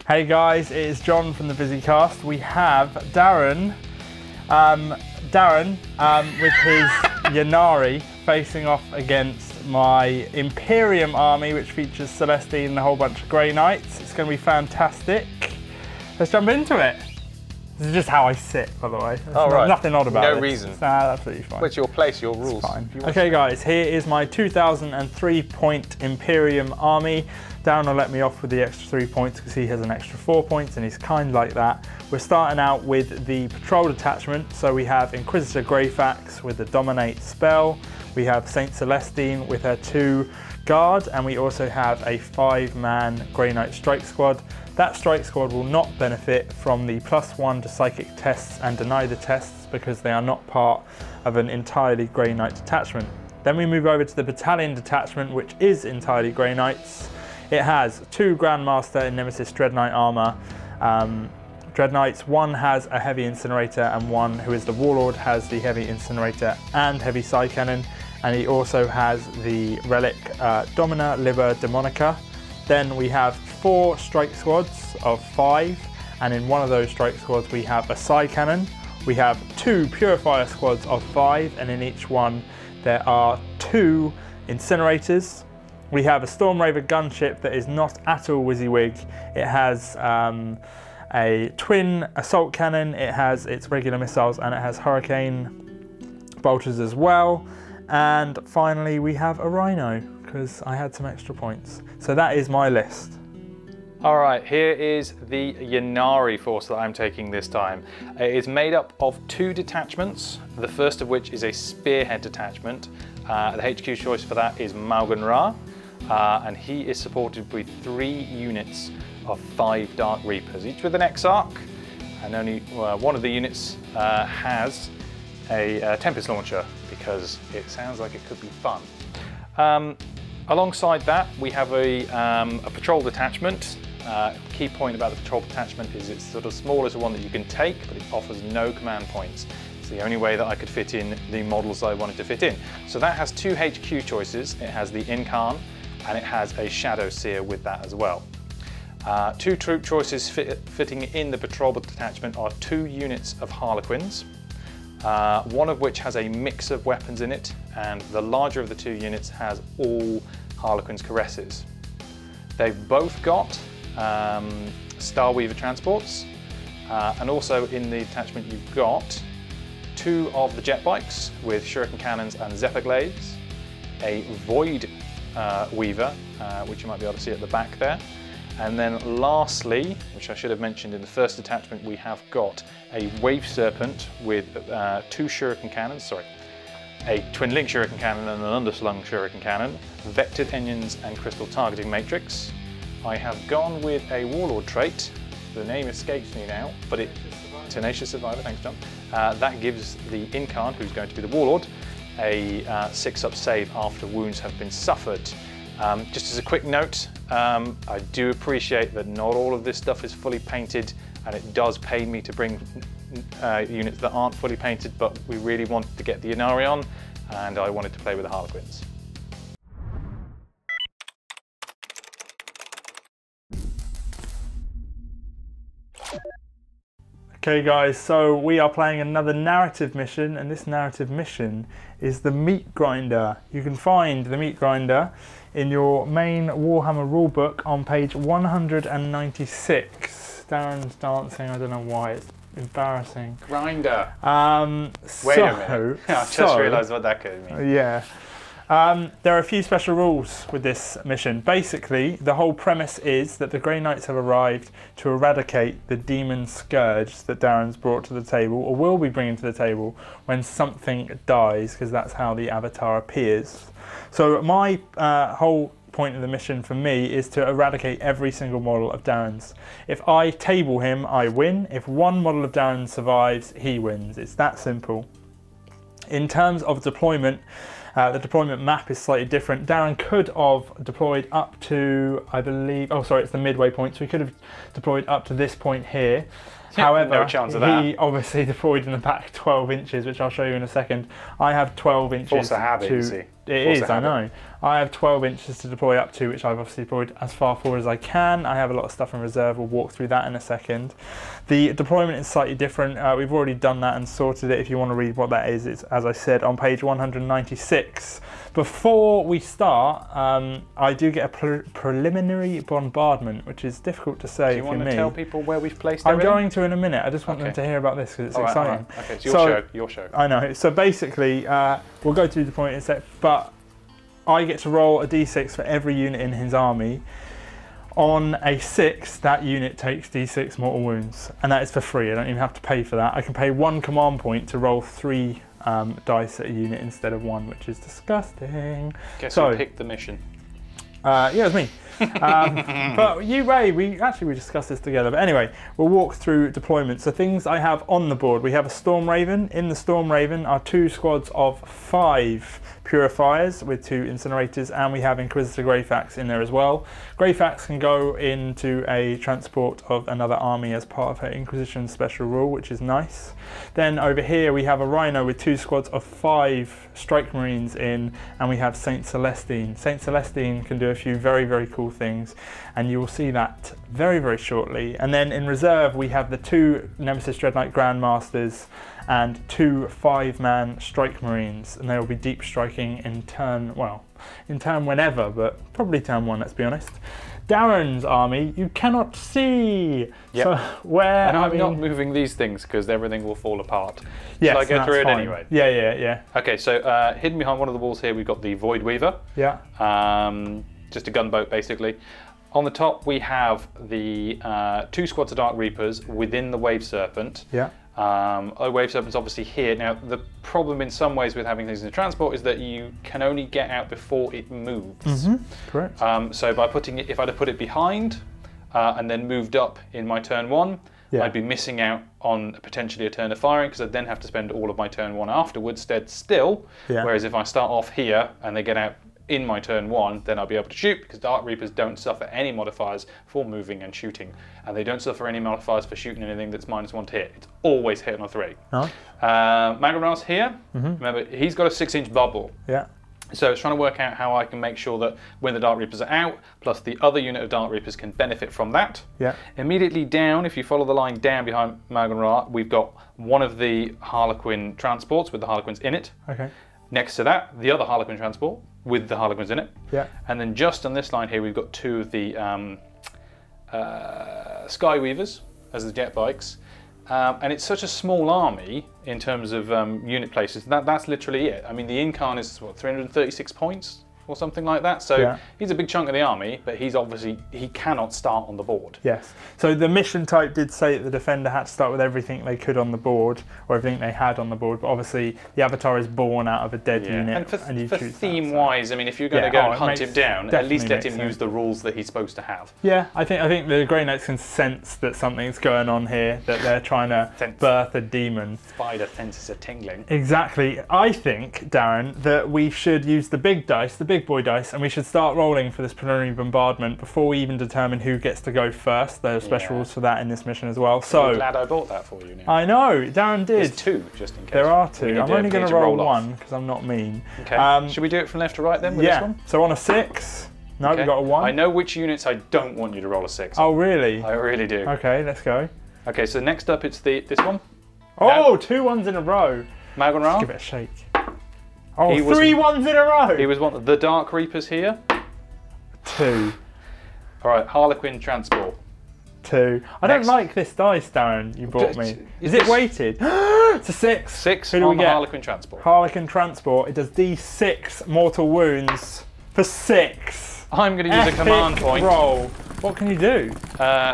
Hey guys, it is John from the Visicast. We have Darren with his Ynnari facing off against my Imperium army, which features Celestine and a whole bunch of Grey Knights. It's going to be fantastic. Let's jump into it. This is just how I sit, by the way. Nothing odd about it. No reason. Nah, that's absolutely fine. Well, it's your place, your rules. It's fine. Okay guys, here is my 2003 point Imperium army. Darren will let me off with the extra 3 points because he has an extra 4 points and he's kind like that. We're starting out with the patrol detachment. So we have Inquisitor Greyfax with the dominate spell. We have Saint Celestine with her 2 guard, and we also have a 5-man Grey Knight strike squad. That strike squad will not benefit from the +1 to psychic tests and deny the tests because they are not part of an entirely Grey Knight detachment. Then we move over to the battalion detachment, which is entirely Grey Knights. It has 2 Grandmaster in Nemesis Dread Knight armor. Dread Knights, one has a heavy incinerator and one, who is the Warlord, has the heavy incinerator and heavy side cannon. And he also has the relic Domina Liber Demonica. Then we have 4 strike squads of 5, and in one of those strike squads we have a side cannon. We have 2 purifier squads of 5, and in each one there are 2 incinerators. We have a Stormraver gunship that is not at all WYSIWYG. It has a twin assault cannon, it has its regular missiles, and it has hurricane bolters as well. And finally we have a Rhino, because I had some extra points. So that is my list. All right, here is the Ynnari force that I'm taking this time. It is made up of 2 detachments, the first of which is a spearhead detachment. The HQ choice for that is Malgan Ra, and he is supported with 3 units of 5 Dark Reapers, each with an X-Arc, and only one of the units has a Tempest launcher, because it sounds like it could be fun. Alongside that, we have a patrol detachment. Key point about the patrol detachment is it's sort of small as the one that you can take, but it offers no command points. It's the only way that I could fit in the models I wanted to fit in. So that has 2 HQ choices. It has the Incarn, and it has a Shadow Seer with that as well. 2 troop choices fitting in the patrol detachment are 2 units of Harlequins. One of which has a mix of weapons in it, and the larger of the 2 units has all Harlequin's Caresses. They've both got Starweaver transports, and also in the detachment you've got 2 of the jet bikes with Shuriken cannons and Zephyr glaives, a Void Weaver, which you might be able to see at the back there. And then lastly, which I should have mentioned in the first detachment, we have got a Wave Serpent with 2 Shuriken cannons, a Twin Link Shuriken cannon and an Underslung Shuriken cannon, Vectored Engines and Crystal Targeting Matrix. I have gone with a Warlord trait. The name escapes me now, but Tenacious Survivor, thanks John. That gives the Incarn, who's going to be the Warlord, a 6-up save after wounds have been suffered. Just as a quick note, I do appreciate that not all of this stuff is fully painted, and it does pay me to bring units that aren't fully painted, but we really wanted to get the Ynnari on, and I wanted to play with the Harlequins. Okay guys, so we are playing another narrative mission, and this narrative mission is the Meat Grinder. You can find the Meat Grinder in your main Warhammer rulebook on page 196. Darren's dancing, I don't know why, it's embarrassing. Grinder. Wait a minute, I just realised what that could mean. Yeah. There are a few special rules with this mission. Basically, the whole premise is that the Grey Knights have arrived to eradicate the demon scourge that Darren's brought to the table, or will be bringing to the table, when something dies, because that's how the avatar appears. So my whole point of the mission for me is to eradicate every single model of Darren's. If I table him, I win. If one model of Darren survives, he wins. It's that simple. In terms of deployment, the deployment map is slightly different. Darren could have deployed up to, I believe, oh sorry, it's the midway point, so he could have deployed up to this point here. However, no chance of that. He obviously deployed in the back 12 inches, which I'll show you in a second. I have 12 inches Force of habit, you see. It is, I know. I have 12 inches to deploy up to, which I've obviously deployed as far forward as I can. I have a lot of stuff in reserve. We'll walk through that in a second. The deployment is slightly different. We've already done that and sorted it. If you want to read what that is, it's, as I said, on page 196. Before we start, I do get a preliminary bombardment, which is difficult to say. Do you want to tell people where we've placed I'm going to in a minute. I just want them to hear about this because it's exciting. Right. Okay, so your show. I know. So basically, we'll go through the point in a sec, but I get to roll a d6 for every unit in his army. On a 6, that unit takes d6 mortal wounds, and that is for free. I don't even have to pay for that. I can pay 1 command point to roll 3 dice at a unit instead of 1, which is disgusting. Guess who picked the mission? Yeah, it was me. But you, Ray, we discussed this together. But anyway, we'll walk through deployment. So things I have on the board. We have a Storm Raven. In the Storm Raven are 2 squads of 5 Purifiers with 2 Incinerators, and we have Inquisitor Greyfax in there as well. Greyfax can go into a transport of another army as part of her Inquisition special rule, which is nice. Then over here we have a Rhino with 2 squads of 5 Strike Marines in, and we have Saint Celestine. Saint Celestine can do a few very, very cool things, and you will see that very, very shortly. And then in reserve we have the 2 Nemesis Dread Knight Grandmasters and 2 5-man Strike Marines, and they will be deep striking in turn, well, in turn whenever, but probably turn 1, let's be honest. Darren's army, you cannot see. Yep. So where? And I'm not moving these things because everything will fall apart. Yes, so I go through it fine. anyway. Yeah. Okay, so hidden behind one of the walls here, we've got the Void Weaver. Yeah. Just a gunboat, basically. On the top, we have the 2 squads of Dark Reapers within the Wave Serpent. Yeah. Wave Serpent's obviously here. Now, the problem in some ways with having things in the transport is that you can only get out before it moves. Correct. So by putting it, if I'd have put it behind and then moved up in my turn 1, I'd be missing out on potentially a turn of firing because I'd then have to spend all of my turn 1 afterwards still. Whereas if I start off here and they get out in my turn 1, then I'll be able to shoot because Dark Reapers don't suffer any modifiers for moving and shooting, and they don't suffer any modifiers for shooting anything that's -1 to hit. It's always hit on a 3. Nice. Magravra's here. Remember, he's got a 6-inch bubble. Yeah. So it's trying to work out how I can make sure that when the Dark Reapers are out, plus the other unit of Dark Reapers can benefit from that. Yeah. Immediately down, if you follow the line down behind Magravra, we've got one of the Harlequin transports with the Harlequins in it. Okay. Next to that, the other Harlequin transport with the Harlequins in it. Yeah. And then just on this line here, we've got 2 of the Skyweavers as the jet bikes. And it's such a small army in terms of unit places. That's literally it. I mean, the Incarn is what, 336 points or something like that. So he's a big chunk of the army, but he's obviously, he cannot start on the board. Yes. So the mission type did say that the defender had to start with everything they could on the board, or everything they had on the board, but obviously the avatar is born out of a dead unit. And for theme-wise, I mean, if you're going to go and hunt him down, at least let him use the rules that he's supposed to have. Yeah, I think the Grey Knights can sense that something's going on here, that they're trying to birth a demon. Spider senses are tingling. Exactly. I think, Darren, that we should use the big dice, the big boy dice, and we should start rolling for this preliminary bombardment before we even determine who gets to go first. There are special rules for that in this mission as well. So I'm glad I bought that for you now. I know, Darren did. There's 2, just in case. There are 2. I'm only going to roll 1 because I'm not mean. Okay. Should we do it from left to right then with this one? So on a 6. No, we got a 1. I know which units I don't want you to roll a 6. Oh, really? I really do. Okay, let's go. Okay, so next up it's this one. Oh, 2 1s in a row. Magravra. Give it a shake. Oh, 3 1s in a row. He was one of the Dark Reapers here. 2. All right, Harlequin transport. 2. I don't like this dice, Darren, you bought me. Is it weighted? It's a 6. 6 Who do we get? Harlequin transport. Harlequin transport. It does D6 mortal wounds for 6. I'm going to use a command point. Roll. What can you do?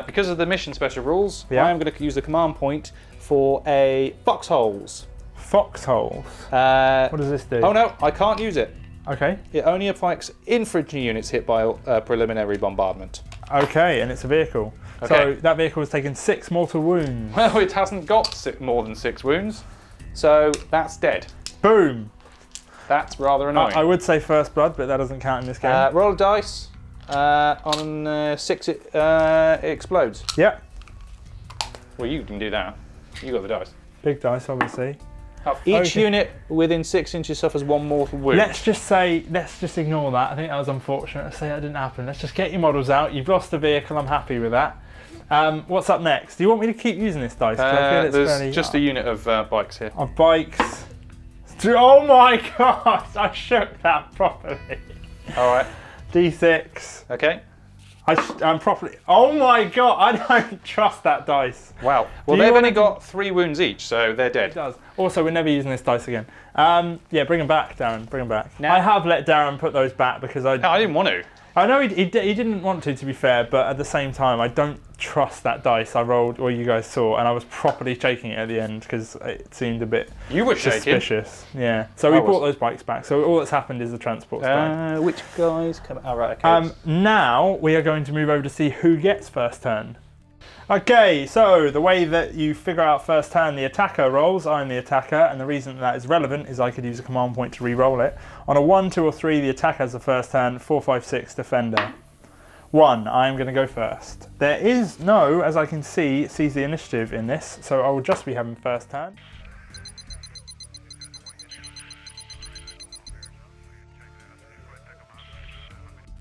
Because of the mission special rules, I am going to use the command point for a foxholes. Foxholes? What does this do? Oh no, I can't use it. Okay. It only affects infantry units hit by a preliminary bombardment. Okay, and it's a vehicle. Okay. So that vehicle has taken 6 mortal wounds. Well, it hasn't got more than 6 wounds, so that's dead. Boom. That's rather annoying. I would say first blood, but that doesn't count in this game. Roll a dice. On 6, it explodes. Yep. Well, you can do that. You got the dice. Big dice, obviously. Each unit within 6 inches suffers 1 mortal wound. Let's just ignore that. I think that was unfortunate. Let's say that didn't happen. Let's just get your models out. You've lost a vehicle. I'm happy with that. What's up next? Do you want me to keep using this dice? I feel there's just a unit of bikes here. Of bikes. Oh my god! I shook that properly. All right. D6. Okay. I'm properly. Oh my god! I don't trust that dice. Wow. Well, they've only got 3 wounds each, so they're dead. It does. Also, we're never using this dice again. Yeah, bring them back, Darren. Bring them back. Now, I have let Darren put those back because I didn't want to. I know he didn't want to be fair, but at the same time, I don't trust that dice I rolled, or you guys saw, and I was properly shaking it at the end because it seemed a bit suspicious. Yeah. So we brought those bikes back. So all that's happened is the transport's back. Which guys come? Oh, right. Okay. Now we are going to move over to see who gets first turn. Okay, so the way that you figure out first turn the attacker rolls, I'm the attacker, and the reason that is relevant is I could use a command point to re-roll it. On a 1, 2 or 3, the attacker has the first turn, 4, 5, 6, defender. 1, I'm going to go first. There is no, as I can see, seize the initiative in this, so I will just be having first turn.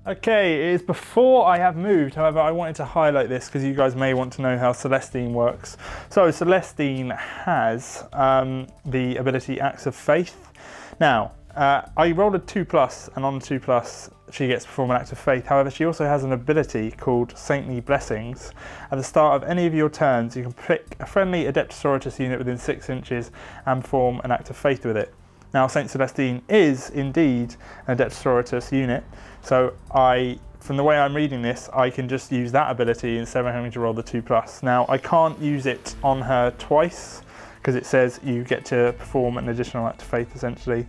Okay, it is before I have moved, however I wanted to highlight this because you guys may want to know how Celestine works. So Celestine has the ability Acts of Faith. Now, I rolled a 2+, and on 2+, she gets to perform an act of faith. However, she also has an ability called Saintly Blessings. At the start of any of your turns, you can pick a friendly Adept Sororitas unit within 6 inches and perform an act of faith with it. Now, Saint Celestine is indeed an Adept Sororitas unit, so from the way I'm reading this, I can just use that ability instead of having to roll the 2+. Now, I can't use it on her twice, because it says you get to perform an additional act of faith, essentially.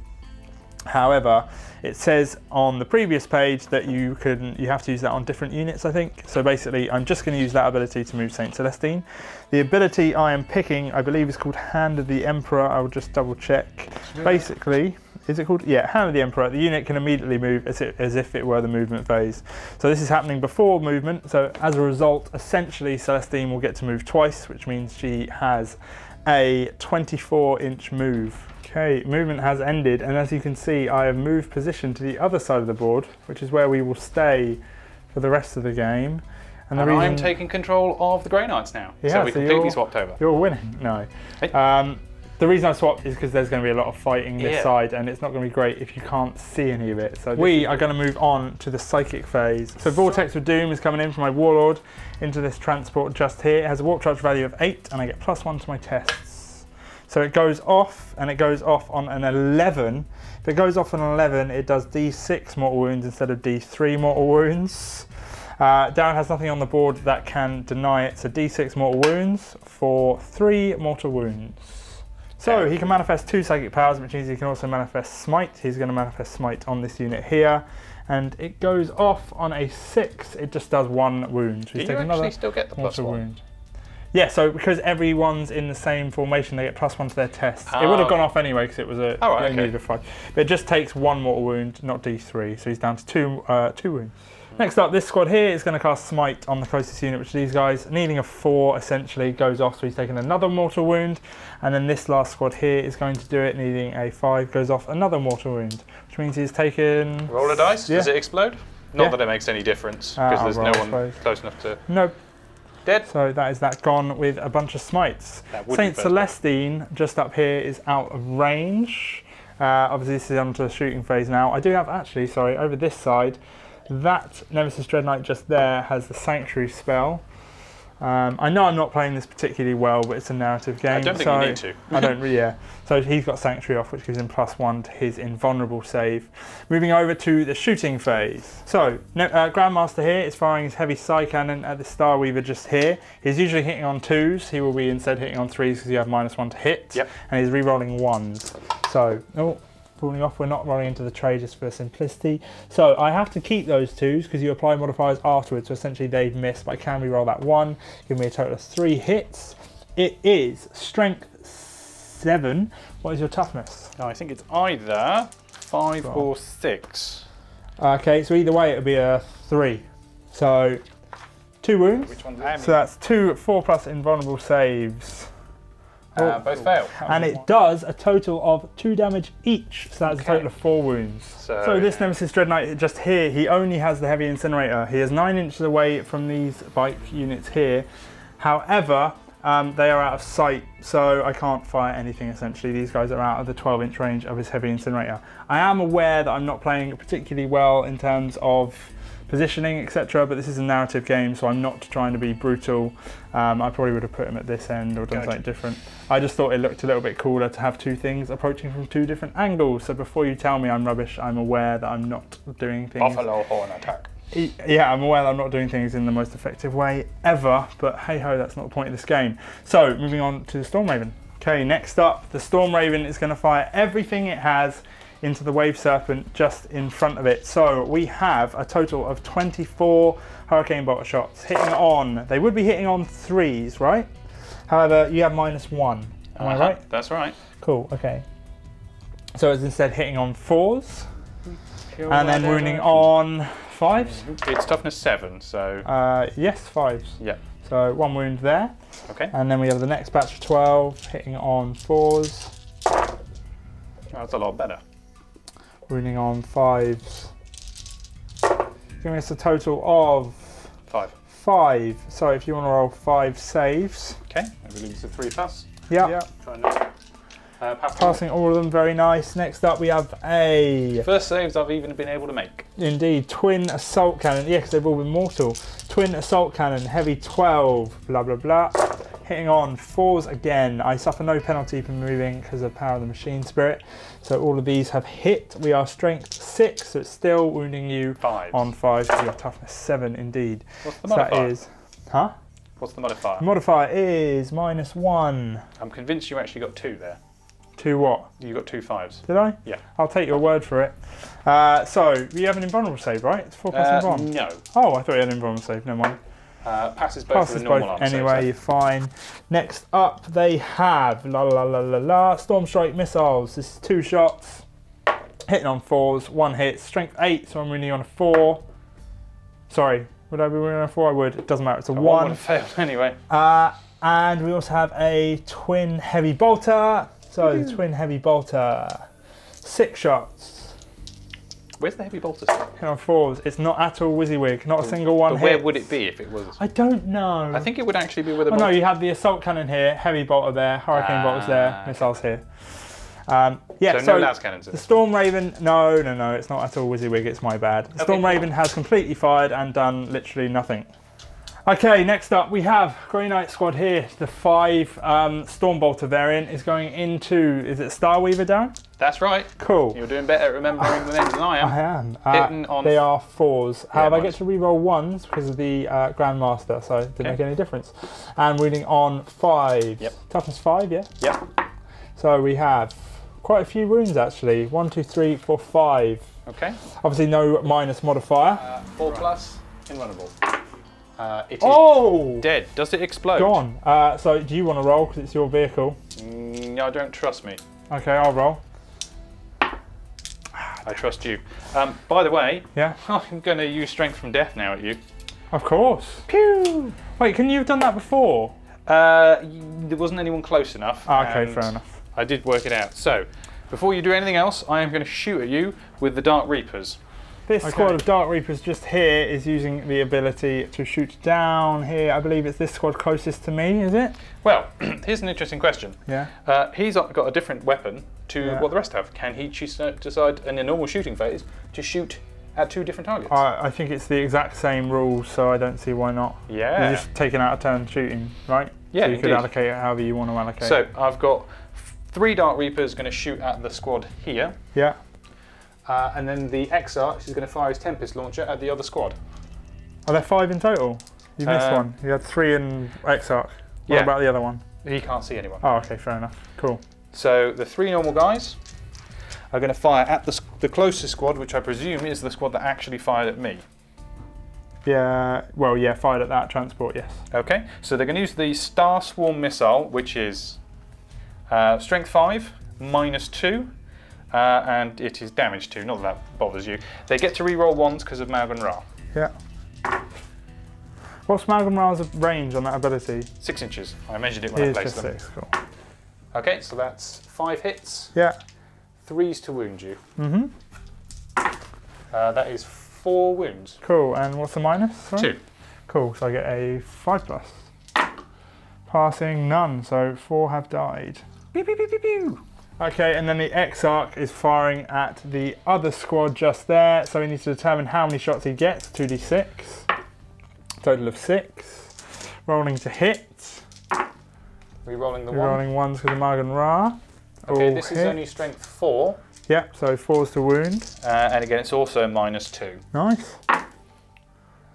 However, it says on the previous page that you have to use that on different units, I think. So basically, I'm just going to use that ability to move Saint Celestine. The ability I am picking, I believe, is called Hand of the Emperor. I will just double check. Basically, is it called? Yeah, Hand of the Emperor. The unit can immediately move as if it were the movement phase. So this is happening before movement. So as a result, essentially, Celestine will get to move twice, which means she has a 24-inch move. Okay, movement has ended, and as you can see, I have moved position to the other side of the board, which is where we will stay for the rest of the game. And I'm taking control of the Grey Knights now, so we completely swapped over. You're winning. No. Hey. The reason I swapped is because there's going to be a lot of fighting this side, and it's not going to be great if you can't see any of it. So we are going to move on to the psychic phase. So Vortex of Doom is coming in from my Warlord into this transport just here. It has a warp charge value of 8, and I get +1 to my tests. So it goes off, and it goes off on an 11. If it goes off on an 11, it does D6 mortal wounds instead of D3 mortal wounds. Darren has nothing on the board that can deny it, so D6 mortal wounds for 3 mortal wounds. So he can manifest 2 psychic powers, which means he can also manifest Smite. He's going to manifest Smite on this unit here, and it goes off on a 6. It just does 1 wound. Do you actually still get the +1? Wound. Yeah, so because everyone's in the same formation, they get +1 to their tests. It would have gone off anyway because it was a needed a 5. But it just takes 1 mortal wound, not D3, so he's down to 2 wounds. Next up, this squad here is going to cast Smite on the closest unit, which are these guys. Needing a 4, essentially, goes off, so he's taken another mortal wound. And then this last squad here is going to do it, needing a 5, goes off another mortal wound, which means he's taken... Roll a dice? Yeah. Does it explode? Not that it makes any difference, because there's no one close enough to... Nope. Dead. So that is that gone with a bunch of smites. Saint Celestine, just up here, is out of range. Obviously, this is onto the shooting phase now. I do have, actually, sorry, over this side, that Nemesis Dread Knight just there has the Sanctuary spell. I know I'm not playing this particularly well, but it's a narrative game. I don't think you need to. I don't really, yeah. So he's got Sanctuary off, which gives him +1 to his invulnerable save. Moving over to the shooting phase. So, Grandmaster here is firing his heavy Psy Cannon at the Star Weaver just here. He's usually hitting on 2s. He will be instead hitting on 3s because you have -1 to hit. Yep. And he's re-rolling 1s. So, falling off, we're not rolling into the tray just for simplicity. So I have to keep those 2s because you apply modifiers afterwards, so essentially they've missed, but I can re-roll that 1, give me a total of 3 hits. It is strength 7. What is your toughness? No, I think it's either 5 or 6. Okay, so either way it'll be a 3. So 2 wounds. Which one's so that's 2 4+ invulnerable saves. Both fail. And it does a total of 2 damage each, so that's a total of 4 wounds. So this Nemesis Dread Knight just here, he only has the heavy incinerator. He is 9 inches away from these bike units here. However, they are out of sight, so I can't fire anything essentially. These guys are out of the 12-inch range of his heavy incinerator. I am aware that I'm not playing particularly well in terms of positioning, etc., but this is a narrative game, so I'm not trying to be brutal. I probably would have put him at this end or done something different. I just thought it looked a little bit cooler to have 2 things approaching from 2 different angles. So before you tell me I'm rubbish, I'm aware that I'm not doing things. Buffalo horn attack. Yeah, I'm aware that I'm not doing things in the most effective way ever, but hey ho, that's not the point of this game. So moving on to the Storm Raven. Okay, next up, the Storm Raven is going to fire everything it has into the Wave Serpent just in front of it. So we have a total of 24 Hurricane Bolter shots hitting on. They would be hitting on 3s, right? However, you have -1. Am I right? That's right. Cool, okay. So it's instead hitting on 4s and then wounding on 5s? It's toughness 7, so... yes, 5s. Yeah. So 1 wound there. Okay. And then we have the next batch of 12 hitting on 4s. Oh, that's a lot better. Wounding on 5s. Giving us a total of 5. So if you want to roll 5 saves. Okay, I believe it's a 3+. Yeah. Trying to passing all of them, very nice. Next up we have a... First saves I've even been able to make. Indeed, Twin Assault Cannon. Yeah, because they've all been mortal. Twin Assault Cannon, heavy 12, blah blah blah. Hitting on 4s again. I suffer no penalty for moving because of Power of the Machine Spirit. So all of these have hit. We are strength 6, so it's still wounding you 5s. On 5, so you're toughness 7 indeed. What's the modifier? That is, huh? What's the modifier? The modifier is -1. I'm convinced you actually got 2 there. 2 what? You got 2 5s. Did I? Yeah. I'll take your word for it. So, you have an invulnerable save, right? It's 4 plus invulnerable. No. Oh, I thought you had an invulnerable save, never mind. Passes both with normal armor anyway, save, you're fine. Next up, they have Storm Strike missiles. This is 2 shots, hitting on 4s, 1 hit, strength 8, so I'm running on a 4. Sorry, would I be running on a 4? I would. It doesn't matter. It's a 1. One would have failed anyway. And we also have a Twin Heavy Bolter. So, the Twin Heavy Bolter, 6 shots. Where's the heavy bolter still? Hit on 4s. It's not at all WYSIWYG. Not a single one. But where would it be if it was? I don't know. I think it would actually be with a bolter. No, you have the assault cannon here, heavy bolter there, hurricane bolters there, missiles here. Yeah, so no las cannons. The Storm Raven. No, it's not at all WYSIWYG. It's my bad. The Storm Raven has completely fired and done literally nothing. Okay, next up we have Grey Knight squad here. The 5 Storm Bolter variant is going into, is it Starweaver down? That's right. Cool. You're doing better at remembering the names than I am. I am. Hitting on... They are 4s. Yeah, However, I get to reroll 1s because of the Grandmaster, so it didn't make any difference. And wounding on 5. Yep. Toughness 5, yeah? Yep. So we have quite a few wounds actually. 1, 2, 3, 4, 5. Okay. Obviously no minus modifier. 4 plus, invulnerable. It is dead. Does it explode? Gone. So do you want to roll because it's your vehicle? No, don't trust me. Okay, I'll roll. I trust you. By the way, yeah, I'm going to use Strength from Death now at you. Of course. Pew! Wait, couldn't you have done that before? There wasn't anyone close enough. Okay, fair enough. I did work it out. So, before you do anything else, I am going to shoot at you with the Dark Reapers. This squad of Dark Reapers just here is using the ability to shoot down here. I believe it's this squad closest to me, is it? Well, here's an interesting question. Yeah. He's got a different weapon to what the rest have. Can he decide in a normal shooting phase to shoot at 2 different targets? I think it's the exact same rules, so I don't see why not. Yeah. You're just taking out a turn shooting, right? Yeah, so you could allocate it however you want to allocate. So I've got 3 Dark Reapers going to shoot at the squad here. Yeah. And then the Exarch is going to fire his Tempest launcher at the other squad. Are there 5 in total? You missed one. You had 3 in Exarch. What about the other one? He can't see anyone. Oh, okay, fair enough. Cool. So the 3 normal guys are going to fire at the closest squad, which I presume is the squad that actually fired at me. Yeah, well, yeah, fired at that transport, yes. Okay, so they're going to use the Star Swarm missile, which is strength 5, -2. And it is damage 2, not that that bothers you. They get to reroll 1s because of Malgan Ra. Yeah. What's Malgan Ra's range on that ability? 6 inches. I measured it when I placed them. 6, cool. Okay, so that's 5 hits. Yeah. 3s to wound you. Mm-hmm. That is 4 wounds. Cool, and what's the minus? Sorry? 2. Cool, so I get a 5+. Passing, none, so 4 have died. Pew, pew, pew, pew, pew. Okay, and then the Exarch is firing at the other squad just there, so we need to determine how many shots he gets. 2d6. Total of 6. Rolling to hit. Re-rolling the 1. Rolling 1s with the Magan Ra. Okay, All this is hit. only strength 4. Yep, so 4's to wound. And again, it's also -2. Nice.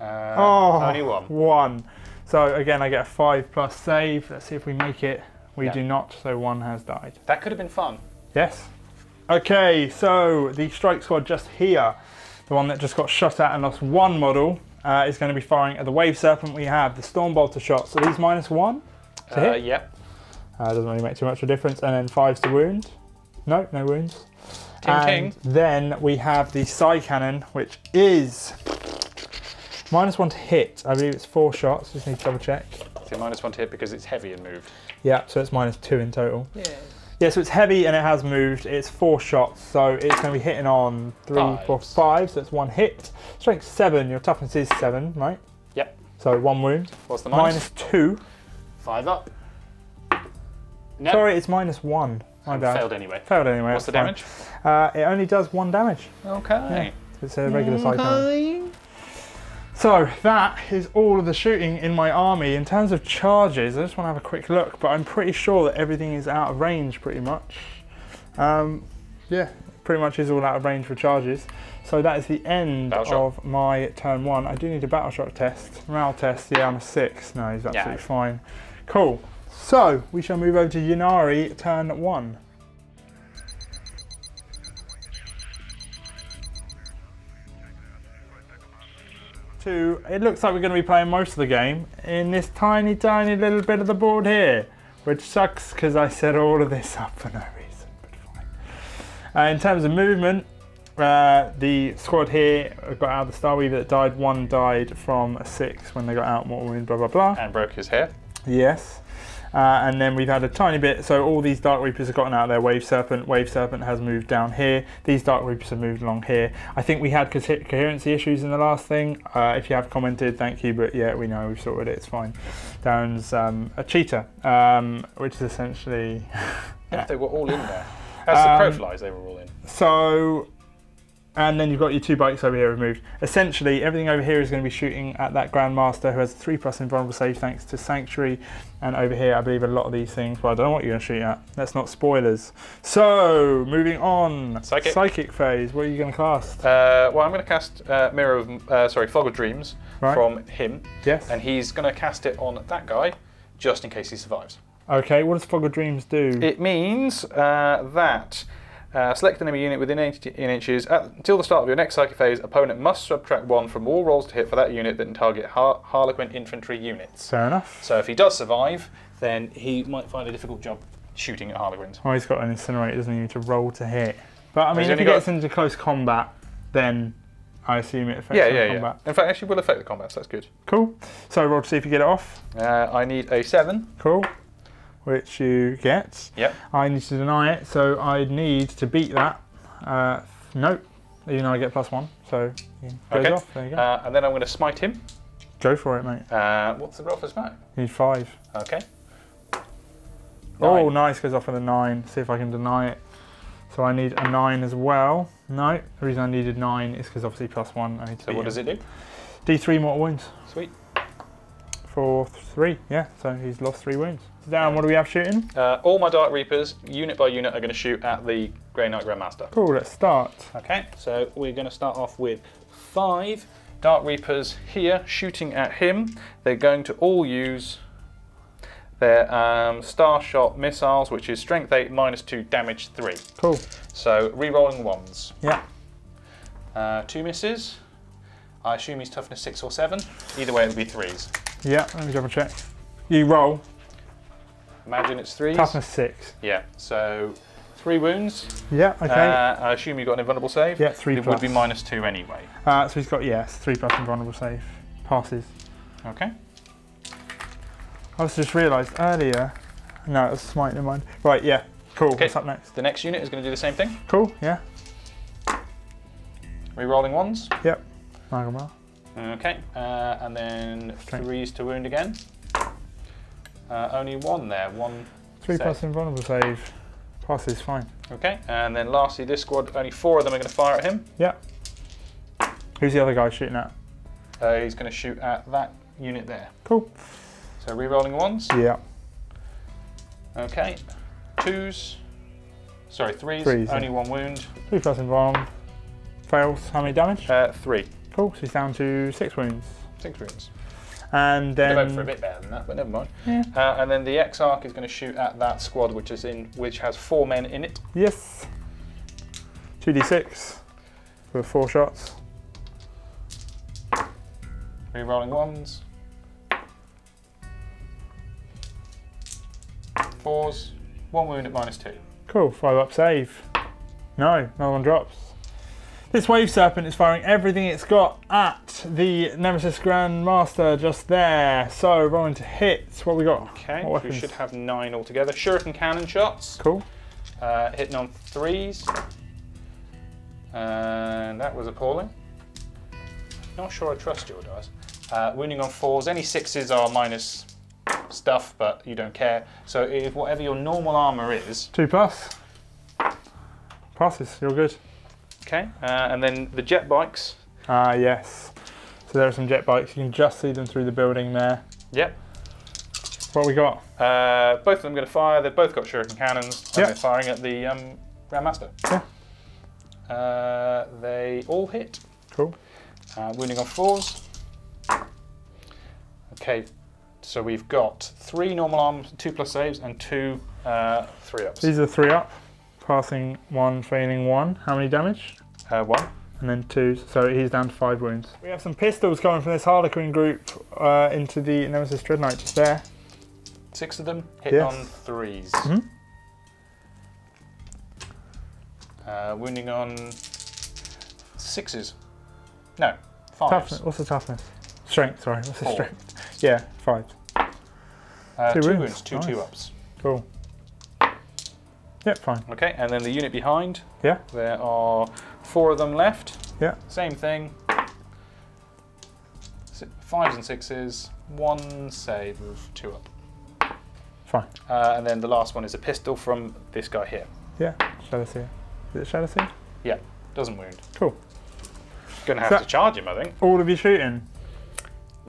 Oh, only 1. 1. So again, I get a 5+ save. Let's see if we make it. We do not, so 1 has died. That could have been fun. Yes. Okay, so the strike squad just here, the one that just got shot at and lost 1 model, is going to be firing at the Wave Serpent. We have the Storm Bolter shot. So these -1 to hit. Yep. Doesn't really make too much of a difference. And then 5s to wound. No, no wounds. Ting, and ting. then we have the Psy Cannon, which is -1 to hit. I believe it's 4 shots. Just need to double check. So -1 to hit because it's heavy and moved. Yeah, so it's -2 in total. Yeah. Yeah, so it's heavy and it has moved. It's 4 shots, so it's going to be hitting on 3, 4, 5. So it's 1 hit. Strength 7. Your toughness is 7, right? Yep. So 1 wound. What's the minus? -2. 5 up. No. Sorry, it's -1. My bad. Failed anyway. Failed anyway. What's the fine. damage? It only does 1 damage. Okay. Yeah, it's a regular Cyclone. So that is all of the shooting in my army. In terms of charges, I just want to have a quick look, but I'm pretty sure that everything is out of range pretty much. Yeah, pretty much is all out of range for charges. So that is the end of my turn 1. I do need a battle shock test. Morale test, yeah, I'm a 6. No, he's absolutely fine. Cool. So we shall move over to Ynnari, turn 1. It looks like we're going to be playing most of the game in this tiny little bit of the board here, which sucks because I set all of this up for no reason, but fine. In terms of movement, the squad here got out the Star Weaver that died. 1 died from a 6 when they got out, mortal wound, blah blah blah. And broke his hair. Yes. And then we've had a tiny bit, so all these Dark Reapers have gotten out of their Wave Serpent. Wave Serpent has moved down here. These Dark Reapers have moved along here. I think we had coherency issues in the last thing. If you have commented, thank you, but yeah, we know, we've sorted it, it's fine. Darren's a cheater, which is essentially... Yeah, they were all in there. As the crow flies, they were all in. So... And then you've got your 2 bikes over here removed. Essentially, everything over here is going to be shooting at that Grandmaster who has a 3+ invulnerable save thanks to Sanctuary. And over here, I believe a lot of these things, but I don't know what you're going to shoot at. That's not spoilers. So, moving on. Psychic phase. What are you going to cast? Well, I'm going to cast Fog of Dreams from him. Yes. And he's going to cast it on that guy, just in case he survives. Okay, what does Fog of Dreams do? It means that... select an enemy unit within 80 inches. Until the start of your next psychic phase, opponent must subtract 1 from all rolls to hit for that unit that can target Harlequin infantry units. Fair enough. So if he does survive, then he might find a difficult job shooting at Harlequins. Oh, he's got an Incinerate, doesn't he, to roll to hit. But I mean, if he gets into close combat, then I assume it affects combat. In fact, actually will affect the combat, so that's good. Cool. So roll to see if you get it off. I need a 7. Cool. Which you get. Yep. I need to deny it, so I need to beat that. Nope. Even though I get +1, so it goes off. There you go. And then I'm going to smite him. Go for it, mate. What's the roll for smite? You need 5. Okay. 9. Oh, nice. Goes off with a 9. See if I can deny it. So I need a 9 as well. No, the reason I needed 9 is because obviously +1. I need to so what does it do? D3 mortal wounds. Sweet. For 3, yeah. So he's lost 3 wounds. Down, what do we have shooting? All my Dark Reapers, unit by unit, are going to shoot at the Grey Knight Grandmaster. Cool, let's start. Okay, so we're going to start off with 5 Dark Reapers here shooting at him. They're going to all use their Star Shot missiles, which is Strength 8, -2, damage 3. Cool. So re-rolling 1s. Yeah. 2 misses. I assume he's toughness 6 or 7. Either way, it'll be 3s. Yeah, let me double check. You roll. Imagine it's 3s. Toughness 6. Yeah, so 3 wounds. Yeah, okay. I assume you got an invulnerable save. Yeah, 3+. It would be -2 anyway. So he's got, yes, 3+ invulnerable save. Passes. Okay. I just realised earlier, No, it was smite in mind. Right, yeah. Cool. Okay. What's up next? The next unit is going to do the same thing. Cool, yeah. Re-rolling ones. Yep. Magma. Okay, and then 3s to wound again. Only 1 there, 1 3 save. plus invulnerable save. Passes fine. Okay, and then lastly this squad, only 4 of them are going to fire at him. Yep. Who's the other guy shooting at? He's going to shoot at that unit there. Cool. So re-rolling 1s. Yeah. Okay, 2s. Sorry, 3s. Only yeah. 1 wound. 3 plus invuln. Fails. How many damage? 3. Cool, so he's down to 6 wounds. 6 wounds. And then... They're both for a bit better than that, but never mind. Yeah. And then the Exarch is going to shoot at that squad, which has 4 men in it. Yes. 2d6 for 4 shots. Re-rolling 1s. 4s. 1 wound at -2. Cool, 5 up save. No, another one drops. This Wave Serpent is firing everything it's got at the Nemesis Grand Master just there. So rolling to hit. What we got? Okay, we should have 9 altogether. Shuriken cannon shots. Cool. Hitting on 3s. And that was appalling. Not sure I trust your dice. Wounding on 4s. Any 6s are minus stuff, but you don't care. So if whatever your normal armour is... 2 plus. Passes, you're good. Okay, and then the jet bikes. Yes. So there are some jet bikes. You can just see them through the building there. Yep. What we got? Both of them going to fire. They've both got shuriken cannons. And they're firing at the Grandmaster. Yeah. They all hit. Cool. Wounding on 4s. Okay, so we've got 3 normal arms, 2 plus saves, and 2 3-ups. These are 3 up. Passing 1, failing 1. How many damage? 1. And then 2, so he's down to 5 wounds. We have some pistols coming from this Harlequin group into the Nemesis Dreadnought just there. 6 of them hit on 3s. Wounding on 6s. No, 5s. Toughness. What's the toughness? Strength, sorry. What's the 4. strength? Yeah, 5. 2 wounds, 2 nice. 2-ups. Cool. Yep, fine. Okay, and then the unit behind. Yeah. There are 4 of them left. Yeah. Same thing. 5s and 6s. 1 save of 2 up. Fine. And then the last one is a pistol from this guy here. Yeah, Shadow Seer. Is it Shadow Seer? Yeah, doesn't wound. Cool. Gonna have to charge him, I think. All of you shooting?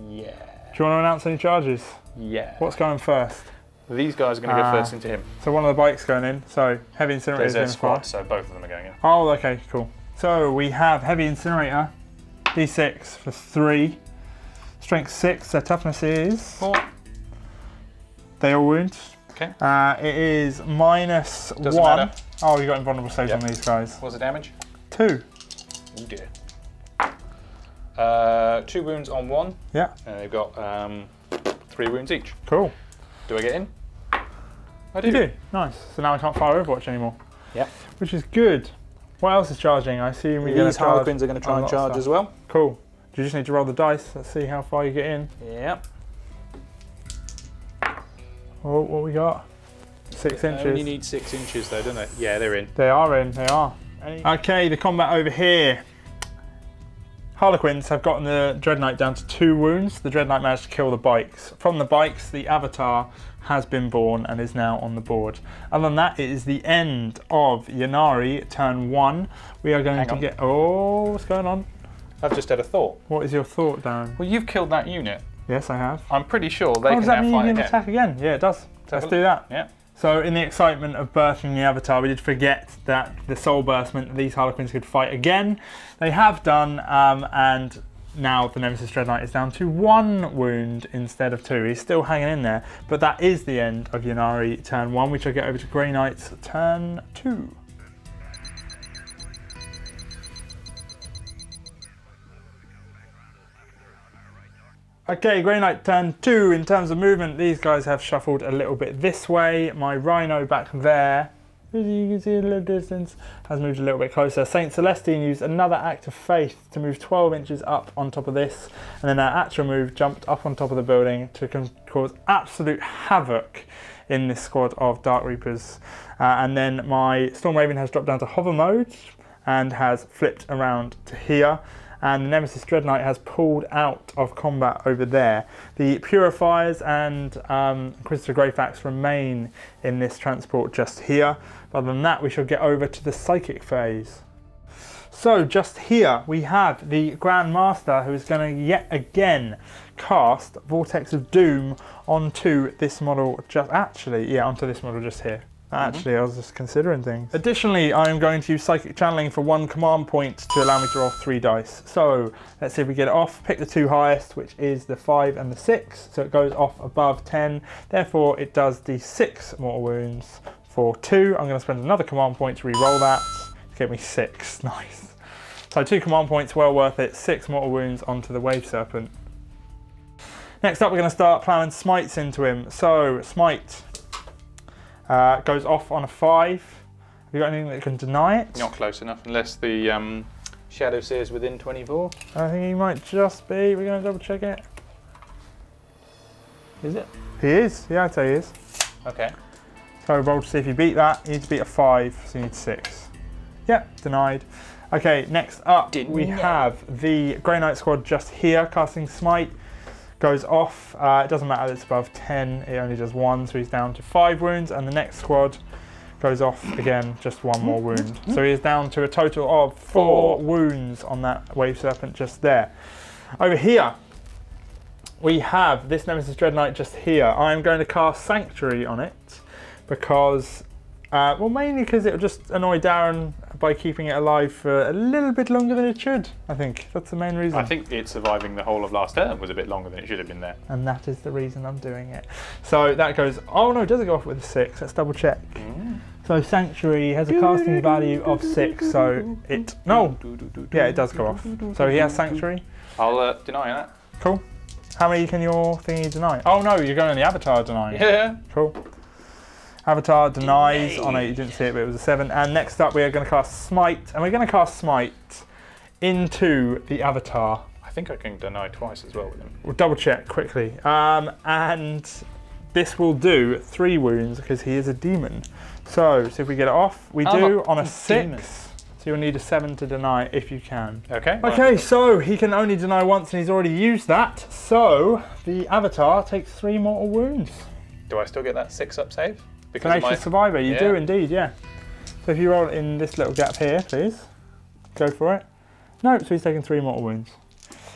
Yeah. Do you want to announce any charges? Yeah. What's going first? These guys are going to go first into him. So one of the bikes going in, so Heavy Incinerator is There's in their squad, so both of them are going in. Oh, okay, cool. So we have Heavy Incinerator, D6 for 3, Strength 6, their toughness is 4. They all wound. Okay. It is minus Doesn't 1. matter. Oh, you got invulnerable saves on these guys. What's the damage? 2. Oh dear. 2 wounds on 1. Yeah. And they've got 3 wounds each. Cool. Do I get in? I do. You do. Nice. So now I can't fire Overwatch anymore. Yep. Which is good. What else is charging? I assume we're going These to charge. Harlequins are going to try and charge as well. Cool. Do you just need to roll the dice? Let's see how far you get in. Yep. Oh, what we got? 6 inches. Only need 6 inches though, don't they? Yeah, they're in. They are in, they are. Okay, the combat over here. Harlequins have gotten the Dreadnought down to 2 wounds. The Dreadnought managed to kill the bikes. From the bikes, the Avatar has been born and is now on the board. Other than that, it is the end of Ynnari, turn 1. We are going to get... Oh, what's going on? I've just had a thought. What is your thought, Darren? Well, you've killed that unit. Yes, I have. I'm pretty sure they Oh, can does that now mean fight you can again. attack again? Yeah, it does. Let's do that. Yeah. So in the excitement of birthing the Avatar, we did forget that the Soul Burst meant that these Harlequins could fight again. They have done, and now the Nemesis Dreadnought is down to 1 wound instead of 2. He's still hanging in there, but that is the end of Ynnari turn 1, which I get over to Grey Knight's turn 2. Okay, Grey Knight turn 2. In terms of movement, these guys have shuffled a little bit this way. My Rhino back there, as you can see a little distance, has moved a little bit closer. Saint Celestine used another act of faith to move 12 inches up on top of this, and then our actual move jumped up on top of the building to cause absolute havoc in this squad of Dark Reapers. And then my Storm Raven has dropped down to hover mode and has flipped around to here. And the Nemesis Dread Knight has pulled out of combat over there. The Purifiers and Inquisitor Greyfax remain in this transport just here. Other than that, we shall get over to the Psychic phase. So just here we have the Grand Master, who is going to yet again cast Vortex of Doom onto this model, onto this model just here. Actually, I was just considering things. Additionally, I am going to use Psychic Channeling for 1 command point to allow me to roll 3 dice. So let's see if we get it off. Pick the 2 highest, which is the 5 and the 6. So it goes off above 10. Therefore, it does the 6 mortal wounds for 2. I'm going to spend another command point to re-roll that to get me 6. Nice. So 2 command points, well worth it. 6 mortal wounds onto the Wave Serpent. Next up, we're going to start plowing smites into him. So smite. Goes off on a 5. Have you got anything that can deny it? Not close enough, unless the Shadow Seer is within 24. I think he might just be. We're going to double check it. Is it? He is. Yeah, I'd say he is. Okay. So roll to see if you beat that. You need to beat a 5, so you need 6. Yeah, denied. Okay, next up we have the Grey Knight squad just here, casting Smite. Goes off, it doesn't matter that it's above 10, it only does 1, so he's down to 5 wounds, and the next squad goes off again, just 1 more wound. So he is down to a total of 4 wounds on that Wave Serpent just there. Over here, we have this Nemesis Dread Knight just here. I'm going to cast Sanctuary on it, because, well, mainly because it will just annoy Darren by keeping it alive for a little bit longer than it should, I think. That's the main reason. I think it surviving the whole of last term was a bit longer than it should have been there. And that is the reason I'm doing it. So that goes, oh no, it doesn't go off with a 6, let's double check. So Sanctuary has a casting value of 6, so it, yeah, it does go off. So he has Sanctuary. I'll deny that. Cool. How many can your thingy deny? Oh no, you're going on the Avatar deny. Yeah. Cool. Avatar denies. Oh no, you didn't see it, but it was a 7. And next up, we are going to cast Smite, and we're going to cast Smite into the Avatar. I think I can deny twice as well with him. We'll double check quickly. And this will do 3 wounds because he is a demon. So if we get it off, we do on a 6. Demon. So you'll need a 7 to deny if you can. Okay. Okay, so he can only deny once, and he's already used that. So the Avatar takes 3 mortal wounds. Do I still get that 6-up save? Tenacious Survivor, you do indeed, yeah. So if you roll it in this little gap here, please. Go for it. No, so he's taking 3 mortal wounds.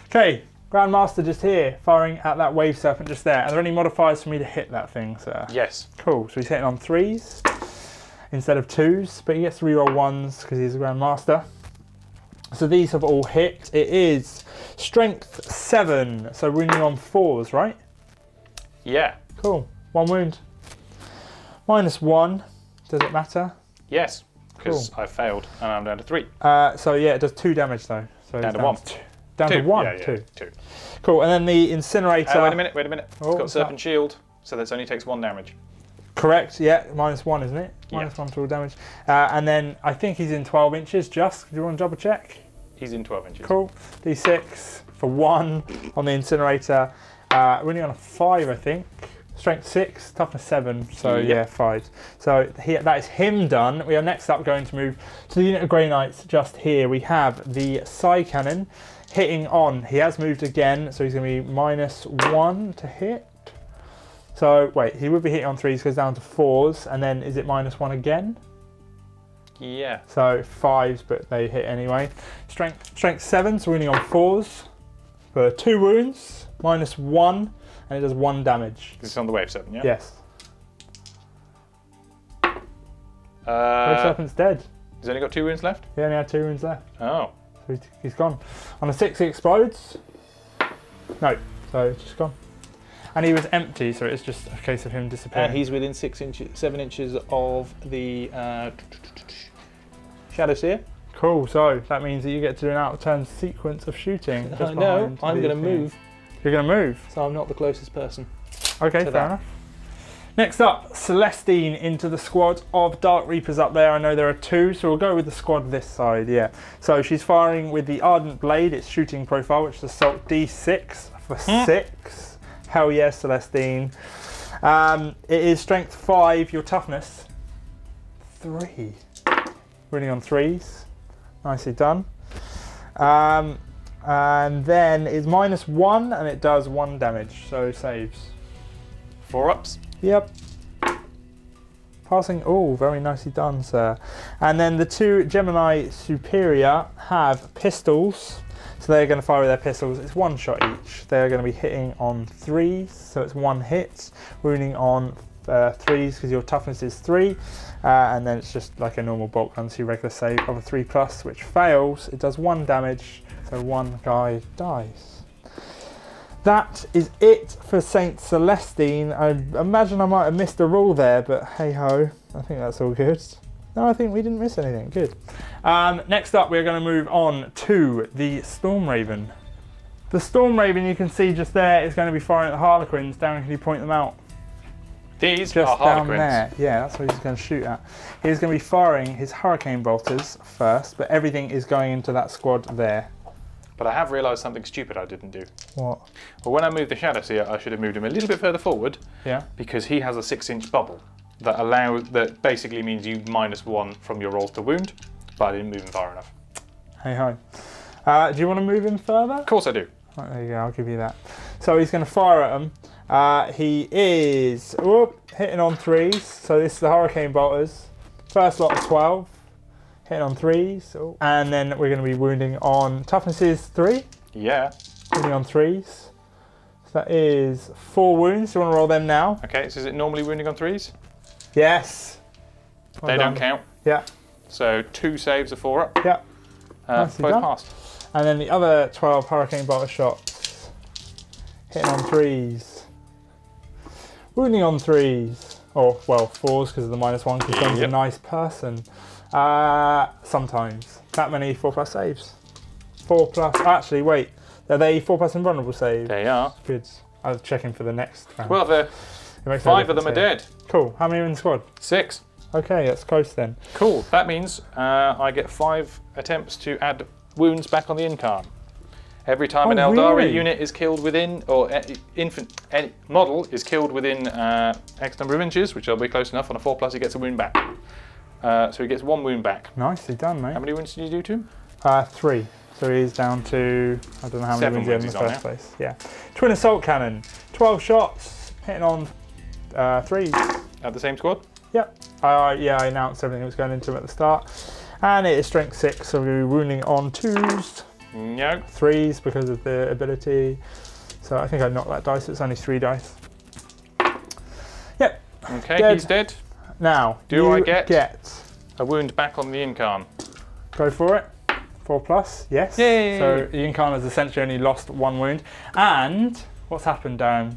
Okay, Grand Master just here, firing at that Wave Serpent just there. Are there any modifiers for me to hit that thing, sir? Yes. Cool, so he's hitting on 3s instead of 2s, but he gets to reroll 1s because he's a Grand Master. So these have all hit. It is Strength 7, so wounding on 4s, right? Yeah. Cool, 1 wound. -1, does it matter? Yes, because I failed and I'm down to 3. So yeah, it does 2 damage though. So down to 1. Down to 1, yeah, 2. 2. Cool, and then the Incinerator. Wait a minute. It's got Serpent Shield, so that only takes 1 damage. Correct, yeah, -1, isn't it? Yeah. -1 to all damage. And then I think he's in 12 inches, just. Do you want to double check? He's in 12 inches. Cool. D6 for 1 on the Incinerator. Running on a 5, I think. Strength 6, toughness 7, so yeah, 5. So that is him done. We are next up going to move to the unit of Grey Knights just here. We have the Psy Cannon hitting on. He has moved again, so he's going to be -1 to hit. So wait, he would be hitting on 3s, goes down to 4s, and then is it -1 again? Yeah. So 5s, but they hit anyway. Strength 7, so winning on 4s for 2 wounds, -1. And it does 1 damage. It's on the Wave Serpent, yeah? Yes. Wave Serpent's dead. He's only got 2 wounds left? He only had 2 wounds left. Oh. So he's gone. On a 6 he explodes. No, so it's just gone. And he was empty, so it's just a case of him disappearing. And he's within 7 inches of the Shadow Seer. Cool, so that means that you get to do an out-of-turn sequence of shooting. No, I'm going to move. You're going to move? So I'm not the closest person. Okay, fair enough. Next up, Celestine into the squad of Dark Reapers up there. I know there are 2, so we'll go with the squad this side, yeah. So she's firing with the Ardent Blade, its shooting profile, which is Assault D6 for 6. Hell yeah, Celestine. It is strength 5, your toughness 3. Running on 3s. Nicely done. And then it's -1 and it does 1 damage, so saves. 4 ups. Yep. Passing, oh, very nicely done, sir. And then the 2 Gemini Superior have pistols, so they're going to fire with their pistols. It's 1 shot each. They're going to be hitting on 3s, so it's 1 hit, wounding on 3s because your toughness is 3, and then it's just like a normal bolt gun, so your regular save of a 3+, which fails. It does 1 damage, so 1 guy dies. That is it for Saint Celestine. I imagine I might have missed a rule there, but hey ho, I think that's all good. No, I think we didn't miss anything, good. Next up, we're going to move on to the Storm Raven. The Storm Raven, you can see just there, is going to be firing at the Harlequins. Darren, can you point them out? These just are Harlequins. Down there. Yeah, that's what he's going to shoot at. He's going to be firing his Hurricane Bolters first, but everything is going into that squad there. But I have realised something stupid I didn't do. What? Well, when I moved the Shadow Seer, I should have moved him a little bit further forward. Yeah. Because he has a 6-inch bubble that basically means you -1 from your rolls to wound, but I didn't move him far enough. Hey ho. Do you want to move him further? Of course I do. Right, there you go, I'll give you that. So he's going to fire at him. He is hitting on 3s, so this is the Hurricane Bolters. First lot of 12. Hitting on 3s, and then we're going to be wounding on toughness is 3. Yeah. Wounding on 3s. So that is 4 wounds. Do you want to roll them now? Okay, so is it normally wounding on 3s? Yes. Well they done. don't count. Yeah. So 2 saves are 4 up. Yeah. Both passed. And then the other 12 Hurricane Bolter shots. Hitting on 3s. Wounding on 3s. Or, well, 4s because of the -1, because John's a nice person. Sometimes. That many 4+ saves. 4+, actually wait, are they 4+ invulnerable saves? They are. Good. I was checking for the next round. Well, 5 of them are dead. Cool, how many are in the squad? 6. Okay, that's close then. Cool, that means I get 5 attempts to add wounds back on the incarn. Every time an Eldari unit is killed within, or any model is killed within X number of inches, which will be close enough, on a 4+, he gets a wound back. So he gets 1 wound back. Nicely done, mate. How many wounds did you do to him? 3. So he's down to, I don't know how many wounds he had in the first place. Yeah. Twin Assault Cannon, 12 shots, hitting on 3s. At the same squad? Yep. Yeah, I announced everything that was going into him at the start. And it is strength 6, so we're wounding on 2s. No. 3s because of the ability. So I think I knocked that dice, it's only 3 dice. Yep. Okay, dead. he's dead. Now, do I get a wound back on the incarn? Go for it. 4+, yes. Yay. So the incarn has essentially only lost 1 wound. And what's happened, Darren?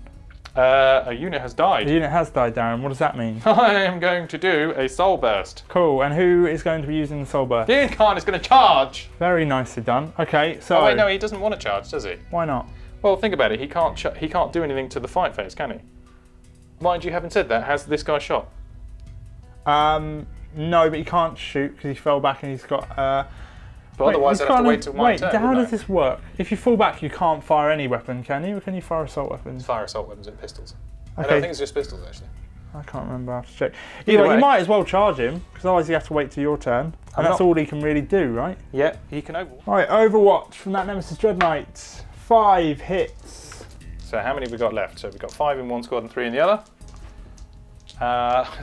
A unit has died. The unit has died, Darren. What does that mean? I am going to do a soul burst. Cool. And who is going to be using the soul burst? The incarn is going to charge. Very nicely done. Okay, so. Oh wait, no, he doesn't want to charge, does he? Why not? Well, think about it. He can't do anything to the fight phase, can he? Mind you, having said that, has this guy shot? No, but he can't shoot because he fell back and he's got. But otherwise, I'd have to wait till my turn. How does this work? If you fall back, you can't fire any weapon, can you? Or can you fire assault weapons? Fire assault weapons and pistols. Okay. I don't think it's just pistols, actually. I can't remember. I have to check. Either way, you might as well charge him because otherwise you have to wait till your turn, and that's all he can really do, right? Yeah, he can overwatch. Right, Overwatch from that Nemesis Dread Knight. 5 hits. So how many have we got left? So we've got 5 in one squad and 3 in the other.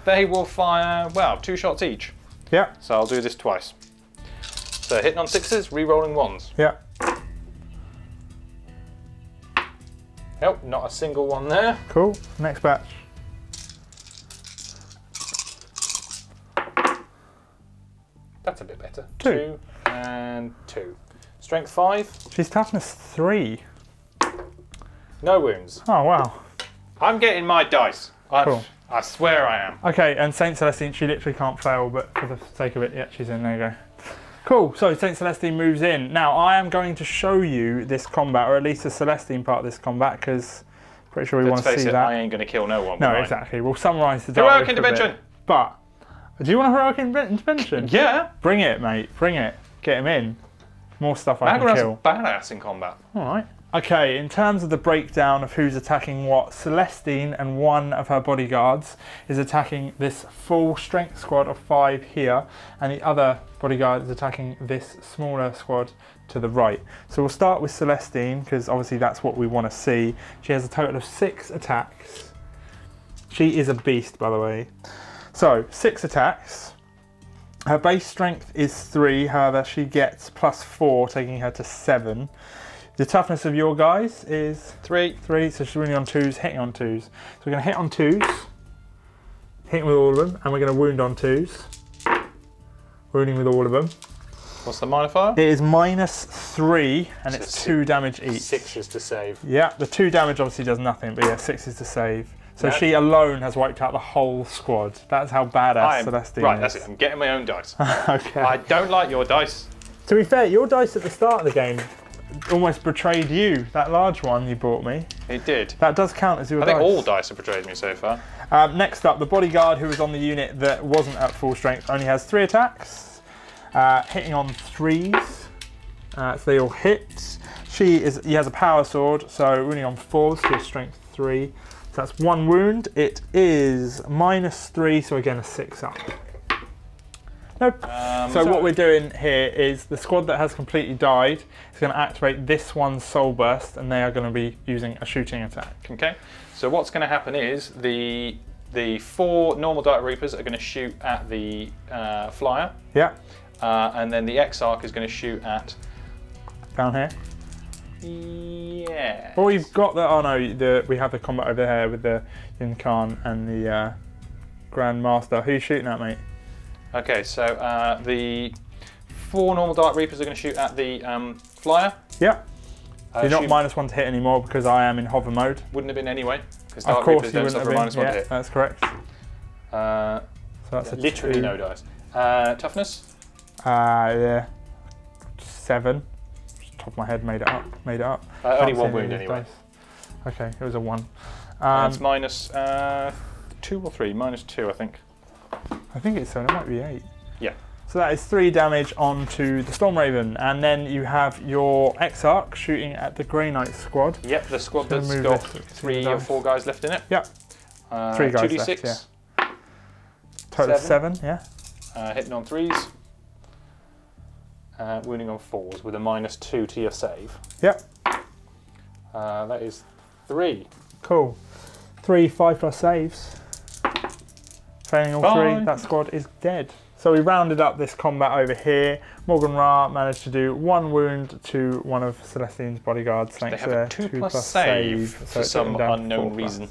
They will fire, well, 2 shots each. Yeah. So I'll do this twice. So hitting on 6s, re-rolling 1s. Yeah. Nope, not a single one there. Cool. Next batch. That's a bit better. 2 and 2. Strength 5. She's toughness 3. No wounds. Oh wow. I'm getting my dice. Cool. I swear I am. Okay, and Saint Celestine, she literally can't fail, but for the sake of it, yeah, she's in. There you go. Cool, so Saint Celestine moves in. Now, I am going to show you this combat, or at least the Celestine part of this combat, because I'm pretty sure we want to see that. I ain't going to kill no one. No, exactly. We'll summarise the Heroic intervention! But, do you want a heroic intervention? Yeah! Bring it, mate. Bring it. Get him in. More stuff I can kill. Badass in combat. Alright. Okay, in terms of the breakdown of who's attacking what, Celestine and one of her bodyguards is attacking this full strength squad of 5 here, and the other bodyguard is attacking this smaller squad to the right. So we'll start with Celestine, because obviously that's what we want to see. She has a total of 6 attacks. She is a beast, by the way. So, 6 attacks. Her base strength is 3, however she gets +4, taking her to 7. The toughness of your guys is 3, so she's running on 2s, hitting on 2s. So we're going to hit on 2s, hitting with all of them, and we're going to wound on 2s, wounding with all of them. What's the modifier? It is -3, and so it's 2 damage each. 6 is to save. Yeah, the 2 damage obviously does nothing, but yeah, 6 is to save. So she alone has wiped out the whole squad. That's how badass Celestine is. Right, that's it. I'm getting my own dice. Okay. I don't like your dice. To be fair, your dice at the start of the game almost betrayed you. That large one you bought me. It did. That does count as your dice. I think all dice have betrayed me so far. Next up, the bodyguard who was on the unit that wasn't at full strength only has 3 attacks, hitting on 3s. So they all hit. He has a power sword, so wounding on 4s, so strength 3. So that's 1 wound. It is -3, so again a 6 up. Nope. So what we're doing here is the squad that has completely died is going to activate this one's soul burst, and they are going to be using a shooting attack. Okay. So what's going to happen is the 4 normal Dark Reapers are going to shoot at the flyer. Yeah. And then the Exarch is going to shoot at down here. Yeah. Well, we've got the. Oh no, we have the combat over here with the Yin Khan and the Grand Master. Who's shooting at, mate? Okay, so the 4 normal Dark Reapers are going to shoot at the flyer. Yeah. You're not -1 to hit anymore because I am in hover mode. Wouldn't have been anyway, because Dark Dark Reapers don't suffer -1 to hit. That's correct. So that's a literally 2. no dice. Toughness? Yeah. 7. Top of my head, made it up. Only 1 wound anyway. Dice. Okay, it was a 1. It's -2 or 3? -2, I think. I think it's 7, it might be 8. Yeah. So that is 3 damage onto the Storm Raven, and then you have your Exarch shooting at the Grey Knight squad. Yep, the squad that's got 3 or 4 guys left in it. Yep. 3 guys 2d6. left, yeah. Total of 7, yeah. Hitting on 3s. Wounding on 4s with a -2 to your save. Yep. That is 3. Cool. 3 5+ saves. Failing all 3, that squad is dead. So we rounded up this combat over here. Morgan Ra managed to do 1 wound to one of Celestine's bodyguards thanks to their 2+ save for some unknown reason.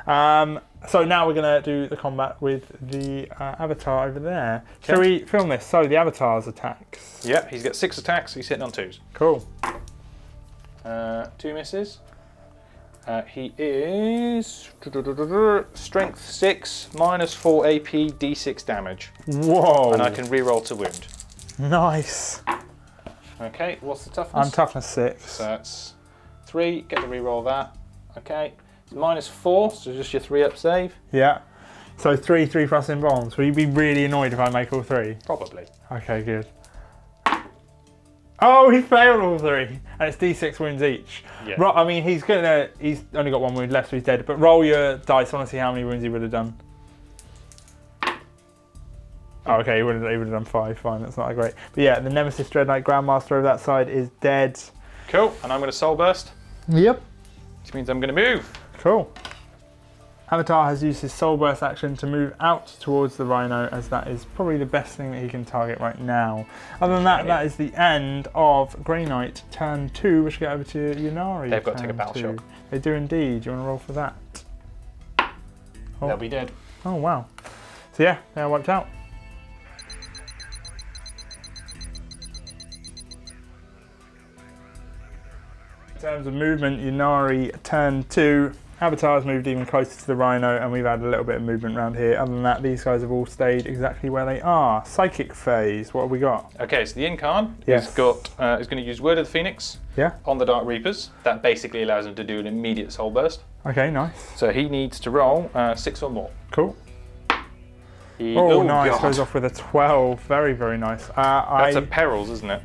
So now we're going to do the combat with the avatar over there. Shall we film this? So the avatar's attacks. Yep, he's got 6 attacks, he's hitting on 2s. Cool. 2 misses. He is strength 6, -4 AP, D6 damage. Whoa. And I can re-roll to wound. Nice. Okay, what's the toughness? I'm toughness 6. So that's 3, get to re-roll that. Okay, -4, so just your 3-up save. Yeah. So 3+ in bombs. Will you be really annoyed if I make all 3? Probably. Okay, good. Oh, he failed all 3, and it's D6 wounds each. Yeah. I mean, he's only got 1 wound left, so he's dead. But roll your dice. I want to see how many wounds he would have done. Oh, okay, he would have done 5. Fine, that's not that great. But yeah, the Nemesis Dread Knight Grandmaster over that side is dead. Cool. And I'm going to soul burst. Yep. Which means I'm going to move. Cool. Avatar has used his Soul Burst action to move out towards the Rhino, as that is probably the best thing that he can target right now. Other than that, that is the end of Grey Knight turn 2, which get over to Ynnari. They've got to take a battle shock. They do indeed. Do you want to roll for that? Oh. They'll be dead. Oh wow. So yeah, they're wiped out. In terms of movement, Ynnari turn 2. Avatar's moved even closer to the Rhino, and we've had a little bit of movement around here. Other than that, these guys have all stayed exactly where they are. Psychic phase, what have we got? Okay, so the Incarn is going to use Word of the Phoenix on the Dark Reapers. That basically allows him to do an immediate soul burst. Okay, nice. So he needs to roll 6 or more. Cool. Oh, nice. God. Goes off with a 12. Very, very nice. That's a perils, isn't it?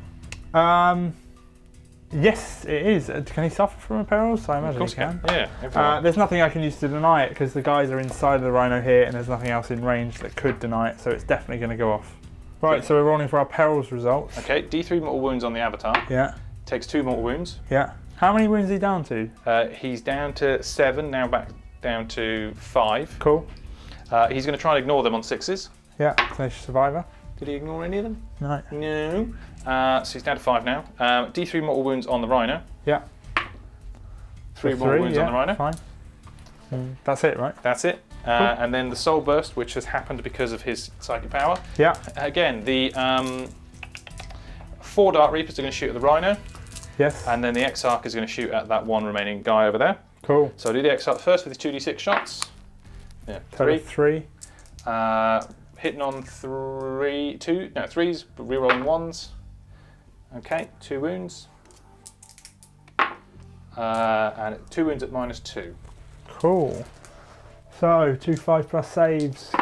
Yes, it is. Can he suffer from Imperials? I imagine he can. Yeah. There's nothing I can use to deny it because the guys are inside of the Rhino here and there's nothing else in range that could deny it, so it's definitely going to go off. Right, so we're rolling for our perils results. Okay, D3 mortal wounds on the Avatar. Yeah. Takes 2 mortal wounds. Yeah. How many wounds is he down to? He's down to 7, now back down to 5. Cool. He's going to try and ignore them on 6s. Yeah, tenacious survivor. Did he ignore any of them? No. No. So he's down to 5 now. D3 mortal wounds on the Rhino. Yeah. 3 mortal wounds on the Rhino. Fine. That's it, right? That's it. Cool. And then the Soul Burst, which has happened because of his psychic power. Yeah. Again, the 4 Dark Reapers are going to shoot at the Rhino. Yes. And then the Exarch is going to shoot at that one remaining guy over there. Cool. So I'll do the Exarch first with his 2d6 shots. Yeah, 3. 3. Hitting on 3s, but rerolling 1s. Okay, 2 wounds. And 2 wounds at -2. Cool. So, 2 5+ saves.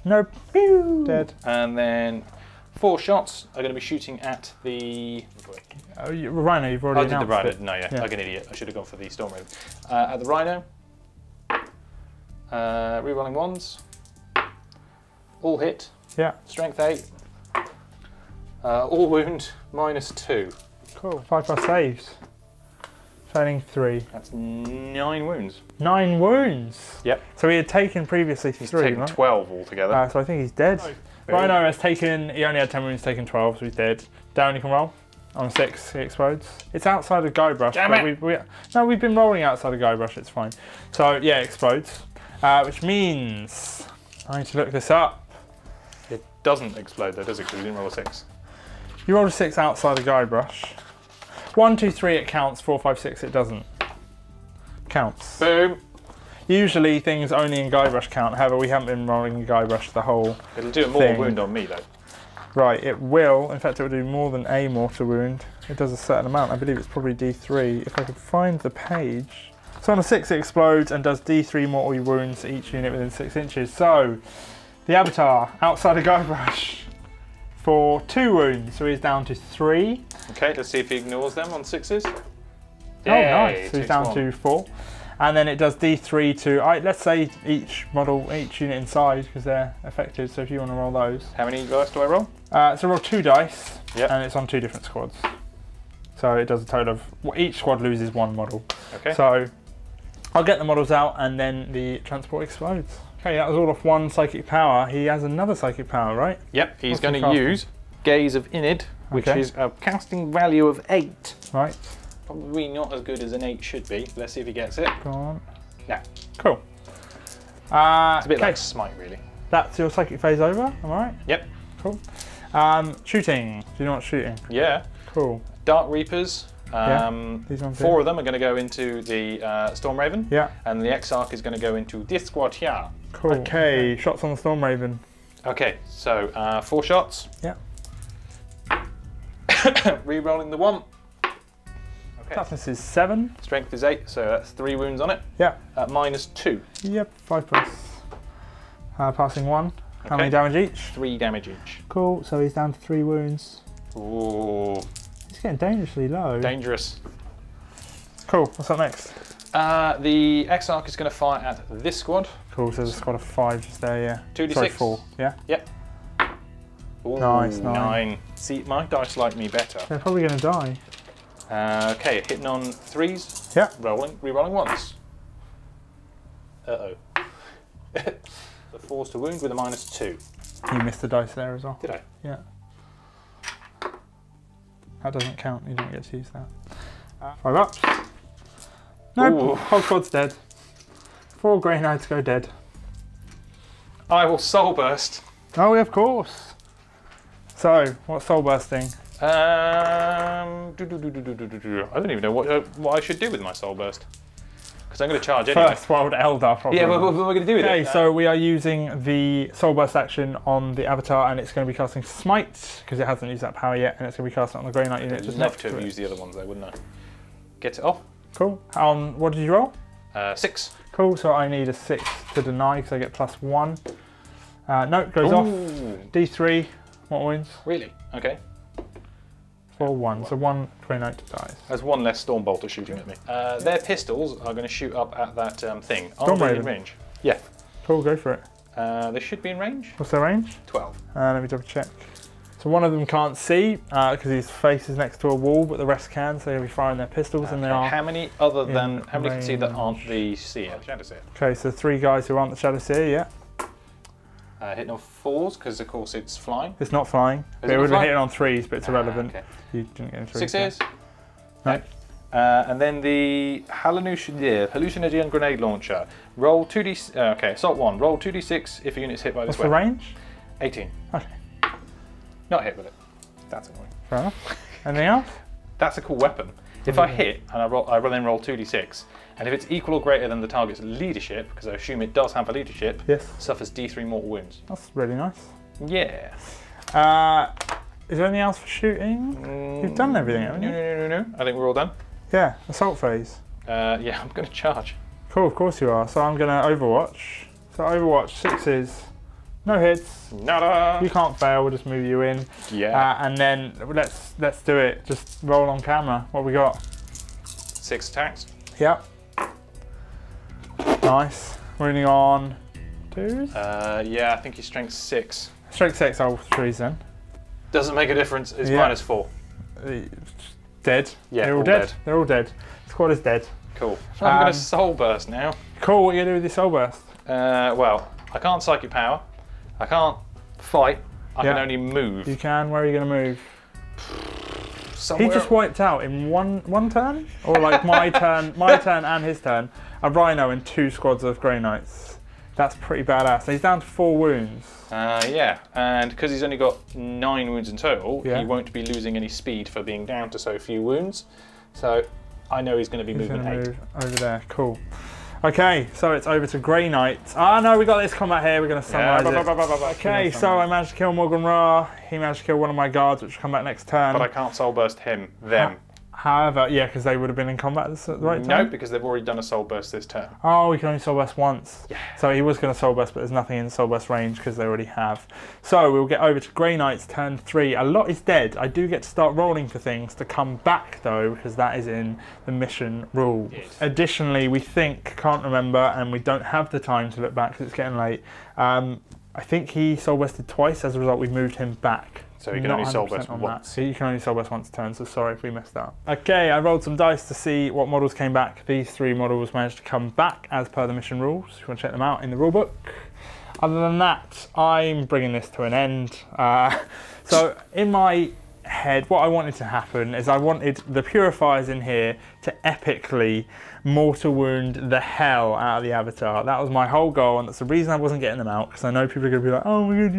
Nope. Pew. Dead. And then 4 shots are going to be shooting at the... Oh, Rhino, you've already announced the Rhino. it. No, yeah, like an idiot. I should have gone for the Storm Raven. At the Rhino. Rerolling 1s. All hit. Yeah. Strength 8. All wound -2. Cool. 5+ saves. Failing 3. That's 9 wounds. 9 wounds? Yep. So he had taken previously 3, He's taken right? 12 altogether. So I think he's dead. Rhino has taken, he only had 10 wounds, taken 12, so he's dead. Down, you can roll. On 6, he explodes. It's outside of Guybrush. Damn it! No, we've been rolling outside of Guybrush, it's fine. So yeah, it explodes. Which means, I need to look this up. It doesn't explode though, does it? Because you didn't roll a 6. You rolled a 6 outside of Guybrush. 1, 2, 3 it counts, 4, 5, 6 it doesn't. Counts. Boom! Usually things only in Guybrush count, however we haven't been rolling in Guybrush the whole It'll do a mortal wound on me though. Right, it will. In fact, it will do more than a mortal wound. It does a certain amount. I believe it's probably D3. If I could find the page. So on a 6 it explodes and does D3 mortal wounds to each unit within 6 inches. So, the Avatar, outside of Guybrush, for 2 wounds. So he's down to 3. Okay, let's see if he ignores them on 6s. Oh, nice. So he's down to 4. And then it does D3 to, let's say each model, each unit inside, because they're affected. So if you want to roll those. How many dice do I roll? So roll 2 dice, yep. And it's on 2 different squads. So it does a total of, each squad loses 1 model. Okay. So I'll get the models out and then the transport explodes. Okay, that was all off 1 psychic power. He has another psychic power, right? Yep, he's going to use Gaze of Inid, which is a casting value of 8. Right. Probably not as good as an 8 should be. Let's see if he gets it. Go on. No. Cool. It's a bit like Smite, really. That's your psychic phase over, am I right? Yep. Cool. Shooting. Do you know what's shooting? Yeah. Cool. Dark Reapers. These ones 4 of them are going to go into the Storm Raven. Yeah. And the Exarch is going to go into this squad here. Cool. Okay, shots on the Storm Raven. Okay, so 4 shots. Yeah. Re-rolling the 1. Okay. Toughness is 7. Strength is 8, so that's 3 wounds on it. Yeah. At -2. Yep, 5+. Passing 1. Okay. How many damage each? 3 damage each. Cool, so he's down to 3 wounds. Ooh. He's getting dangerously low. Dangerous. Cool, what's up next? The Exarch is going to fire at this squad. Cool, so there's a squad of 5 just there, yeah. 2d6. Sorry, 4, yeah? Yep. Ooh, Nice, 9. See, my dice like me better. They're probably going to die. Okay, hitting on 3s. Yeah. Re-rolling 1s. Uh-oh. The 4's to wound with a -2. You missed the dice there as well. Did I? Yeah. That doesn't count, you don't get to use that. 5 ups. Nope, Ooh. whole squad's dead. 4 Grey Knights go dead. I will Soul Burst. Oh, of course. So, what's soul bursting? I don't even know what I should do with my Soul Burst. Because I'm going to charge anyway. First World Eldar, probably. Yeah, what am I going to do with it? Okay, so we are using the Soul Burst action on the Avatar, and it's going to be casting Smite, because it hasn't used that power yet, and it's going to be casting on the Grey Knight unit. Just love to have used the other ones though, wouldn't I? Get it off. Cool. What did you roll? 6. Cool, so I need a 6 to deny, because I get +1. No, it goes off. D3, what wounds? Really? Okay. 4-1. So 1 Grey Knight dies. There's one less Stormbolter shooting at me. Their pistols are going to shoot up at that thing. Are Storm they in Raven. range? Yeah. Cool, go for it. They should be in range. What's their range? 12. Let me double check. So one of them can't see because his face is next to a wall, but the rest can, so they'll be firing their pistols and they are. How many other than, how many can see that aren't the seer? Shadow seer. Okay, so 3 guys who aren't the Shadow Seer, yeah. Hitting on 4s, because of course it's flying. It's not flying. It would have hit on 3s, but it's irrelevant. Okay. You didn't get in 3s. 6 ears? No. And then the hallucinogen grenade launcher. Roll 2d. Okay, assault 1. Roll 2d6 if a unit's hit by this weapon. What's the range? 18. Okay. Not hit with it. That's annoying. Fair enough. Anything else? That's a cool weapon. If I hit and I then roll 2d6, and if it's equal or greater than the target's leadership, because I assume it does have a leadership, yes, suffers D3 mortal wounds. That's really nice. Yeah. Is there anything else for shooting? You've done everything, haven't you? No. I think we're all done. Yeah, assault phase. Yeah, I'm going to charge. Cool, of course you are. So I'm going to Overwatch. So Overwatch, 6s. No hits. Nada. You can't fail. We'll just move you in. Yeah. And then let's do it. Just roll on camera. What we got? 6 attacks. Yep. Nice. Running on 2s. Yeah, I think he's strength 6. Strength 6. All 3s then. Doesn't make a difference. It's -4. Dead. Yeah, they're all dead. They're all dead. Squad is dead. Cool. So I'm going to soul burst now. Cool. What are you going to do with your soul burst? Well, I can't psychic power. I can't fight. I can only move. You can. Where are you going to move? Somewhere. He just wiped out in one turn, or like my turn and his turn. A Rhino and 2 squads of Grey Knights. That's pretty badass. So he's down to 4 wounds. Yeah, and because he's only got 9 wounds in total, he won't be losing any speed for being down to so few wounds. So I know he's going to be moving 8. Move over there. Cool. Okay, so it's over to Grey Knights. Ah, no, we got this combat here. We're going to summarise it. Okay, so I managed to kill Morgan Ra. He managed to kill one of my guards, which will come back next turn. But I can't soul burst them. However, yeah, because they would have been in combat at the right time. No, because they've already done a soul burst this turn. Oh, we can only soul burst once. Yeah. So he was going to soul burst, but there's nothing in soul burst range because they already have. So we'll get over to Grey Knights turn 3. A lot is dead. I do get to start rolling for things to come back though, because that is in the mission rules. Yes. Additionally, we can't remember, and we don't have the time to look back because it's getting late. I think he soul bursted twice. As a result, we've moved him back. So you can only soul burst once. You can only soul burst once a turn, so sorry if we messed that up. Okay, I rolled some dice to see what models came back. These 3 models managed to come back as per the mission rules. If you want to check them out in the rulebook. Other than that, I'm bringing this to an end. So in my head, what I wanted to happen is I wanted the Purifiers in here to epically mortal wound the hell out of the Avatar. That was my whole goal, and that's the reason I wasn't getting them out, because I know people are going to be like, oh my god.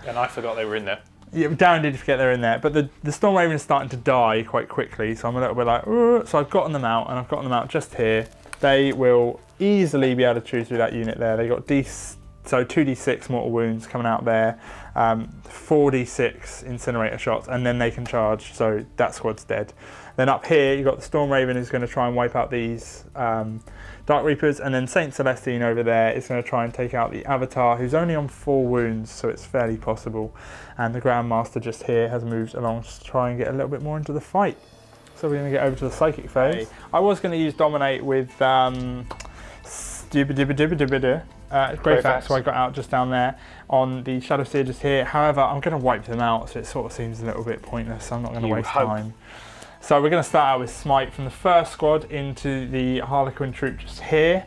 And I forgot they were in there. Yeah, Darren did forget they're in there, but the Storm Raven is starting to die quite quickly, so I'm a little bit like, ugh. So I've gotten them out, and I've gotten them out just here. They will easily be able to chew through that unit there. They got 2d6 mortal wounds coming out there, 4d6 incinerator shots, and then they can charge, so that squad's dead. Then up here, you've got the Storm Raven who's going to try and wipe out these Dark Reapers, and then Saint Celestine over there is going to try and take out the Avatar, who's only on 4 wounds, so it's fairly possible. And the Grandmaster just here has moved along to try and get a little bit more into the fight. So we're going to get over to the Psychic phase. I was going to use Dominate with Greyfax, so I got out just down there on the Shadow Seer just here. However, I'm going to wipe them out, so it sort of seems a little bit pointless, so I'm not going to waste time. So we're going to start out with Smite from the first squad into the Harlequin troop just here.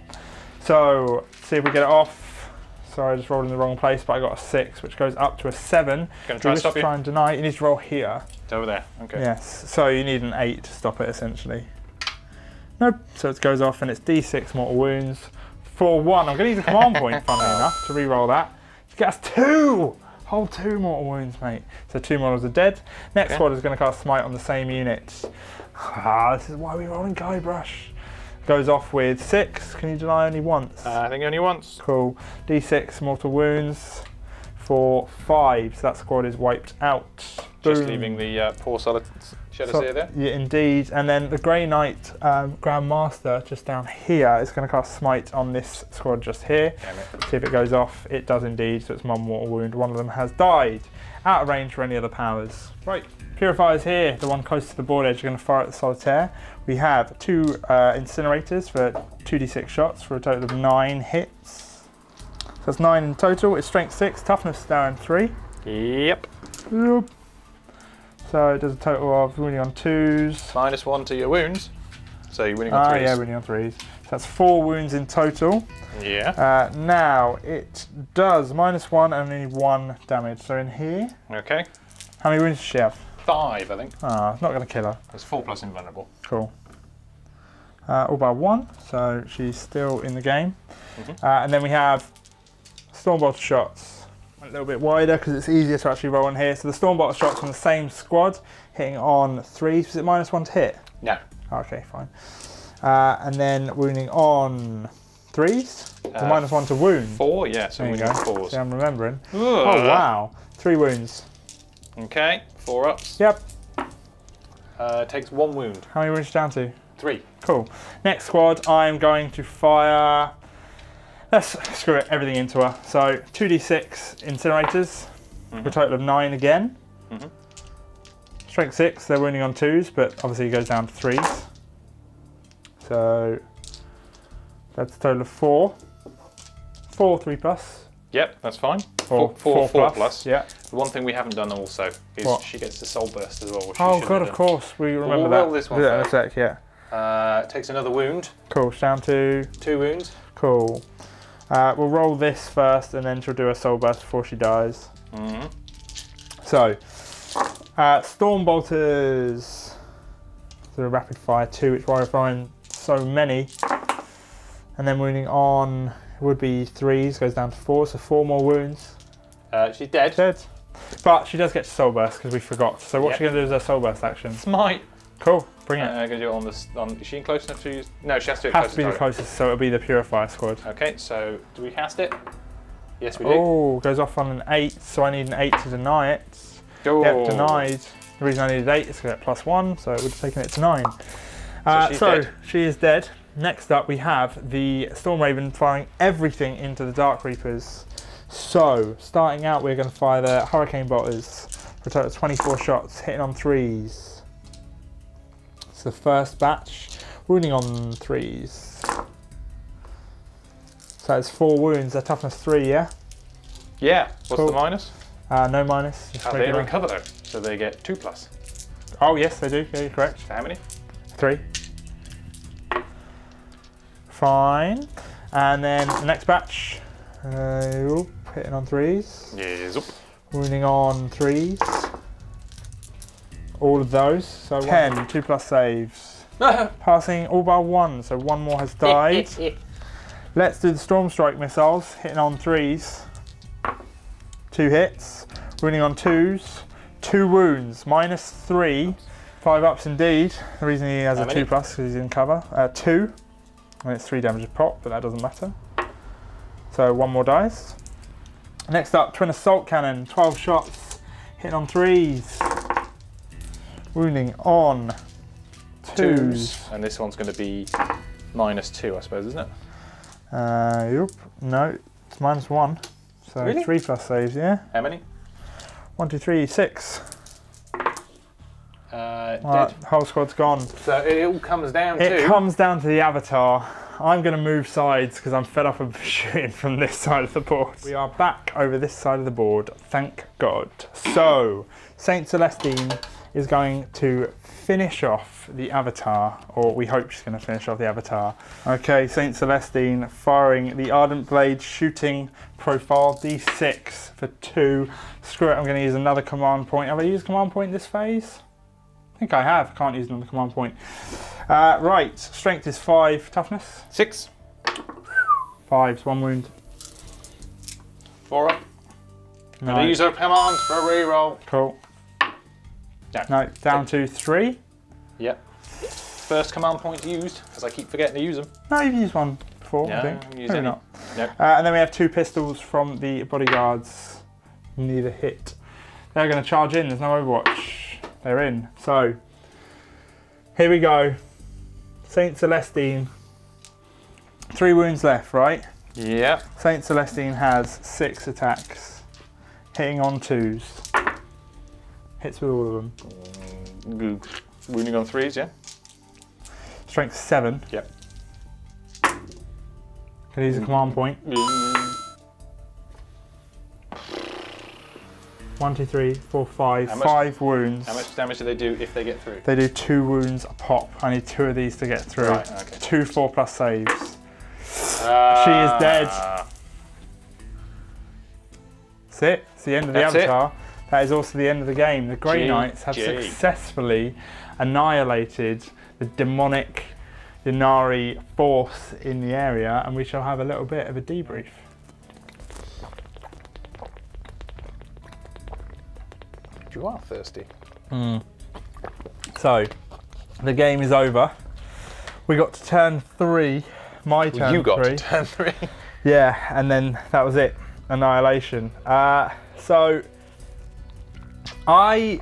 So see if we get it off. Sorry, I just rolled in the wrong place, but I got a 6, which goes up to a 7. Going to try and stop you? Try and deny. You need to roll here. It's over there. Okay. Yes. So you need an 8 to stop it, essentially. Nope. So it goes off, and it's D6 mortal wounds for 1. I'm going to use a command point, funnily enough, to re-roll that. To get us 2. Whole 2 mortal wounds, mate. So 2 models are dead. Next squad is going to cast Smite on the same unit. This is why we're rolling Guybrush. Goes off with 6. Can you deny only once? I think only once. Cool. D6 mortal wounds for 5. So that squad is wiped out. Just leaving the poor Should I see it there? Yeah, indeed. And then the Grey Knight Grand Master just down here is going to cast Smite on this squad just here. See if it goes off. It does indeed, so it's one mortal wound. One of them has died. Out of range for any other powers. Right, Purifiers here, the one close to the board edge, are going to fire at the Solitaire. We have 2 Incinerators for 2d6 shots for a total of 9 hits. So that's 9 in total. It's Strength 6, Toughness down 3. Yep. So it does a total of winning on 2s. -1 to your wounds. So you're winning on 3s. Yeah, winning on 3s. So that's 4 wounds in total. Yeah. Now it does -1 and only 1 damage. So in here. Okay. How many wounds does she have? 5, I think. Ah, it's not going to kill her. It's 4 plus invulnerable. Cool. All by 1, so she's still in the game. And then we have Stormbolter shots. A little bit wider because it's easier to actually roll in here. So the Stormbolter shots from the same squad, hitting on 3s. Was it -1 to hit? No. Okay, fine. And then wounding on 3s. So -1 to wound. 4, yeah. So winning on 4s. See, I'm remembering. Oh wow, 3 wounds. Okay, 4 ups. Yep. Takes 1 wound. How many wounds down to? 3. Cool. Next squad, I'm going to fire. Let's screw it, everything into her. So 2d6 Incinerators for a total of 9 again. Strength 6, they're wounding on 2s, but obviously it goes down to 3s. So that's a total of 4. 4 3+. Yep, that's fine. 4 plus. Yeah. The one thing we haven't done also is what? She gets the soul burst as well. Oh god, of course, we remember we'll that. roll this one in a first. sec, yeah. Takes another wound. Cool, it's down to 2 wounds. Cool. We'll roll this first and then she'll do a soul burst before she dies. So, Stormbolters. So a rapid fire 2, which why we're firing so many. And then wounding on would be 3s, goes down to 4, so 4 more wounds. She's dead. Dead. But she does get to soul burst because we forgot. So what's she going to do as her soul burst action? Smite. Cool, bring it. I'm going to do it on is she close enough to use? No, she has to do it Has to be the closest, so it'll be the Purifier squad. Okay, so do we cast it? Yes, we do. Oh, goes off on an 8, so I need an 8 to deny it. Oh. Yep, denied. The reason I needed 8 is to get +1, so it would have taken it to 9. So she is dead. Next up, we have the Storm Raven firing everything into the Dark Reapers. So, starting out, we're going to fire the Hurricane Botters for a total of 24 shots, hitting on 3s. It's the first batch, wounding on 3s. So it's 4 wounds, they're toughness 3, yeah? Yeah, what's Cool. the minus? No minus. Just They regular. recover though, so they get 2+. Oh yes, they do, yeah, you're correct. So how many? 3. Fine. And then the next batch, hitting on 3s. Yes. Wounding on 3s. All of those. So 10, 2+ saves. Passing all by 1, so 1 more has died. Let's do the Storm Strike missiles, hitting on 3s. 2 hits. Wounding on 2s. 2 wounds, -3. 5 ups indeed. The reason he has a 2+ because he's in cover. 2. And it's 3 damage a pop, but that doesn't matter. So 1 more dice. Next up, Twin Assault Cannon, 12 shots, hitting on 3s. Wounding on 2s. And this one's going to be -2, I suppose, isn't it? Yep. No, it's -1. So Really? 3+ saves, yeah. How many? 1, 2, 3, 6. Dead. Whole squad's gone. So it all comes down to... It comes down to the Avatar. I'm going to move sides because I'm fed up of shooting from this side of the board. We are back over this side of the board, thank God. So, Saint Celestine is going to finish off the Avatar, or we hope she's going to finish off the Avatar. Okay, Saint Celestine firing the Ardent Blade shooting profile D6 for 2. Screw it, I'm going to use another command point. Have I used command point this phase? I think I have, can't use another command point. Right, strength is 5, toughness? 6. 5's 1 wound. 4 up. No. And use her command for a reroll. Cool. No, down to 3. Yep. First command point used, because I keep forgetting to use them. No, you've used one before, No, I think. I haven't used Maybe any. not. Nope. And then we have 2 pistols from the bodyguards. Neither hit. They're going to charge in, there's no Overwatch. They're in. So, Here we go. Saint Celestine. 3 wounds left, right? Yeah. Saint Celestine has 6 attacks. Hitting on 2s. Hits with all of them. Wounding on 3s, yeah? Strength 7. Yep. Can use a command point. 1, 2, 3, 4, 5. 5 wounds. How much damage do they do if they get through? They do 2 wounds a pop. I need 2 of these to get through. Right, okay. 2 4+ saves. She is dead. That's it. It's the end of the Avatar. That is also the end of the game. The Grey Knights have successfully annihilated the demonic Ynnari force in the area, and we shall have a little bit of a debrief. You are thirsty. So, the game is over. We got to turn 3. My turn. You got 3. to turn 3. Yeah, and then that was it. Annihilation. So, I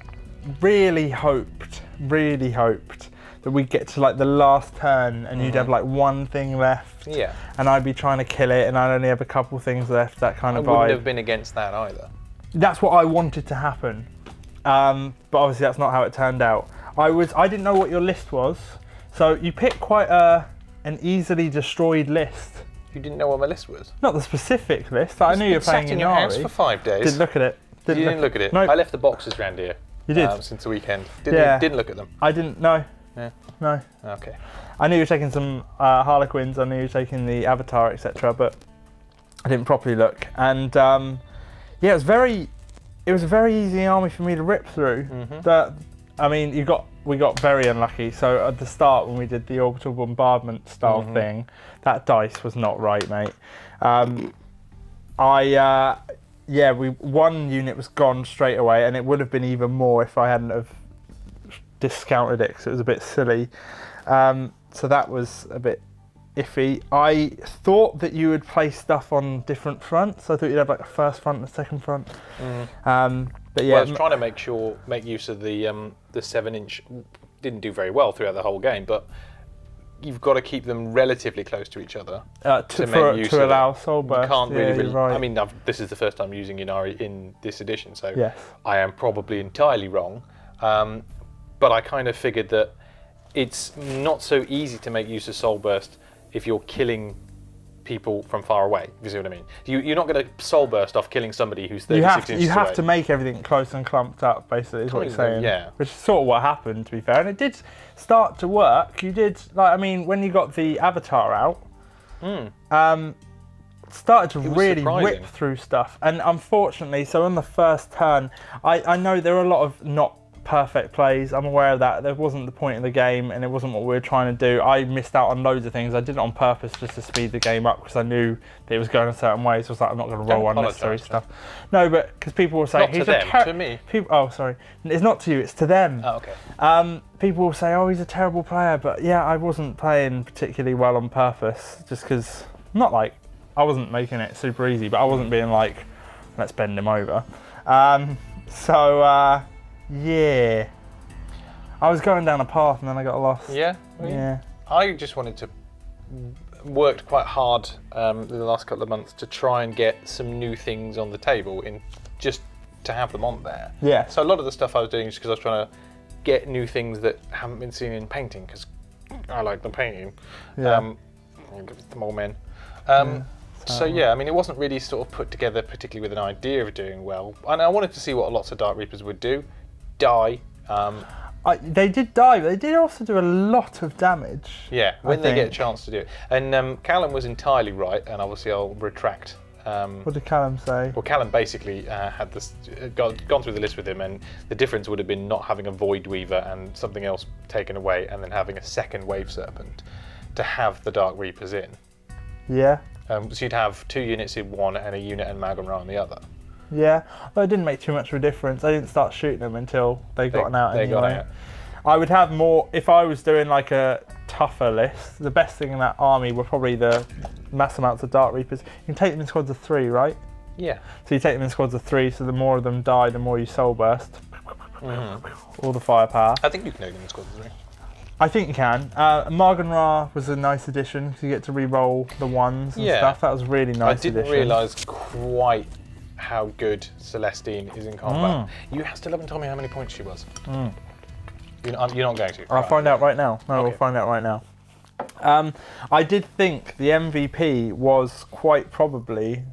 really hoped that we'd get to like the last turn and you'd have like 1 thing left. Yeah. And I'd be trying to kill it and I'd only have a couple things left, that kind of vibe. I wouldn't have been against that either. That's what I wanted to happen. But obviously that's not how it turned out. I didn't know what your list was. So you picked quite an easily destroyed list. You didn't know what my list was? Not the specific list. I knew you were playing in your house for 5 days. Didn't look at it. You didn't look at it? Nope. I left the boxes around here. You did? Since the weekend. Yeah. Didn't look at them? I didn't, no. Yeah. No. Okay. I knew you were taking some Harlequins, I knew you were taking the Avatar, etc., but I didn't properly look. And yeah, it was a very easy army for me to rip through. I mean, we got very unlucky. So at the start, when we did the orbital bombardment style thing, that dice was not right, mate. Yeah, one unit was gone straight away, and it would have been even more if I hadn't have discounted it, because it was a bit silly. So that was a bit iffy. I thought that you would play stuff on different fronts. I thought you'd have like a first front and a second front. But yeah, well, I was trying to make use of the 7-inch. Didn't do very well throughout the whole game, but you've got to keep them relatively close to each other to allow soul burst. You can't really. Right. I mean, this is the first time using Ynnari in this edition, so yes. I am probably entirely wrong. But I kind of figured that it's not so easy to make use of soul burst if you're killing people from far away. You see what I mean? You're not going to soul burst off killing somebody who's 36 inches away. You have to make everything close and clumped up, basically, is what you're saying. Yeah. Which is sort of what happened, to be fair. And it did start to work. You did, like, I mean, when you got the Avatar out, started to really rip through stuff. And unfortunately, so on the first turn, I know there are a lot of not perfect plays. I'm aware of that. That wasn't the point of the game, and it wasn't what we were trying to do. I missed out on loads of things. I did it on purpose just to speed the game up because I knew that it was going a certain way. So I was like, I'm not going to roll unnecessary stuff. No, but because people will say, not to them, to me. Oh, sorry. It's not to you. It's to them. Oh, okay. People will say, oh, he's a terrible player, but yeah, I wasn't playing particularly well on purpose. Just because, not like I wasn't making it super easy, but I wasn't being like, let's bend him over. Yeah, I was going down a path and then I got lost. Yeah? Yeah. I just wanted to worked quite hard in the last couple of months to try and get some new things on the table, just to have them on there. Yeah. So a lot of the stuff I was doing just because I was trying to get new things that haven't been seen in painting, because I like the painting. Yeah. The more men. So yeah, I mean, it wasn't really sort of put together particularly with an idea of doing well, and I wanted to see what lots of Dark Reapers would do. Die. They did die, but they did also do a lot of damage. Yeah, when they get a chance to do it. And Callum was entirely right, and obviously I'll retract. What did Callum say? Well, Callum basically had this gone through the list with him, and the difference would have been not having a Void Weaver and something else taken away, and then having a second Wave Serpent to have the Dark Reapers in. Yeah. So you'd have 2 units in one and a unit and Magum Ra on the other. Yeah, but it didn't make too much of a difference. I didn't start shooting them until they got out anyway. Got out. I would have more, if I was doing like a tougher list, the best thing in that army were probably the mass amounts of Dark Reapers. You can take them in squads of 3, right? Yeah. So you take them in squads of 3, so the more of them die, the more you soul burst. All the firepower. I think you can take them in squads of 3. I think you can. Margan Ra was a nice addition because you get to re-roll the ones and stuff. That was a really nice addition. I didn't realise quite how good Celestine is in combat. You still haven't told me how many points she was. You're not going to. I'll find out right now. No, we'll find out right now. I did think the MVP was quite probably...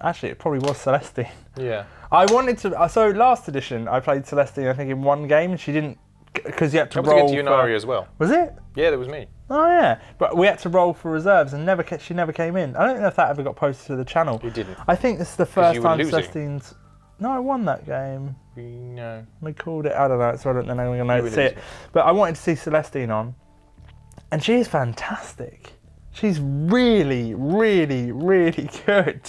Actually, it probably was Celestine. Yeah. I wanted to... So last edition, I played Celestine, I think, in one game, and she didn't... Because you had to roll for... Ynnari as well. Was it? Yeah, that was me. Oh, yeah. But we had to roll for reserves, and she never came in. I don't know if that ever got posted to the channel. You didn't. I think this is the first time Celestine's... No, I won that game. No. We called it, I don't know, so I don't know when I'm going to see it. But I wanted to see Celestine on, and she is fantastic. She's really, really, really good.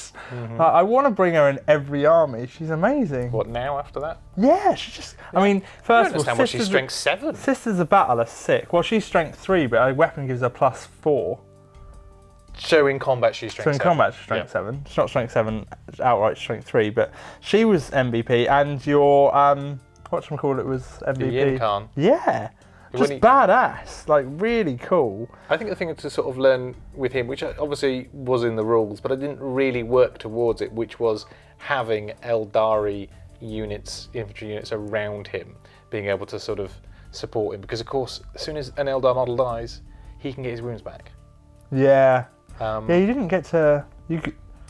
I want to bring her in every army. She's amazing. What, now after that? Yeah, she's just... Yeah. I mean, first of all, she's strength 7. Sisters of Battle are sick. Well, she's strength 3, but her weapon gives her +4. So in combat, she's strength 7. So in combat, she's strength 7. She's not strength 7, outright strength 3, but she was MVP, and your, whatchamacallit was MVP. The Yin Khan. Yeah. Just badass, like really cool. I think the thing to sort of learn with him, which obviously was in the rules, but I didn't really work towards it, which was having Eldari units, infantry units around him, being able to sort of support him. Because of course, as soon as an Eldar model dies, he can get his wounds back. Yeah. Yeah, you didn't get to...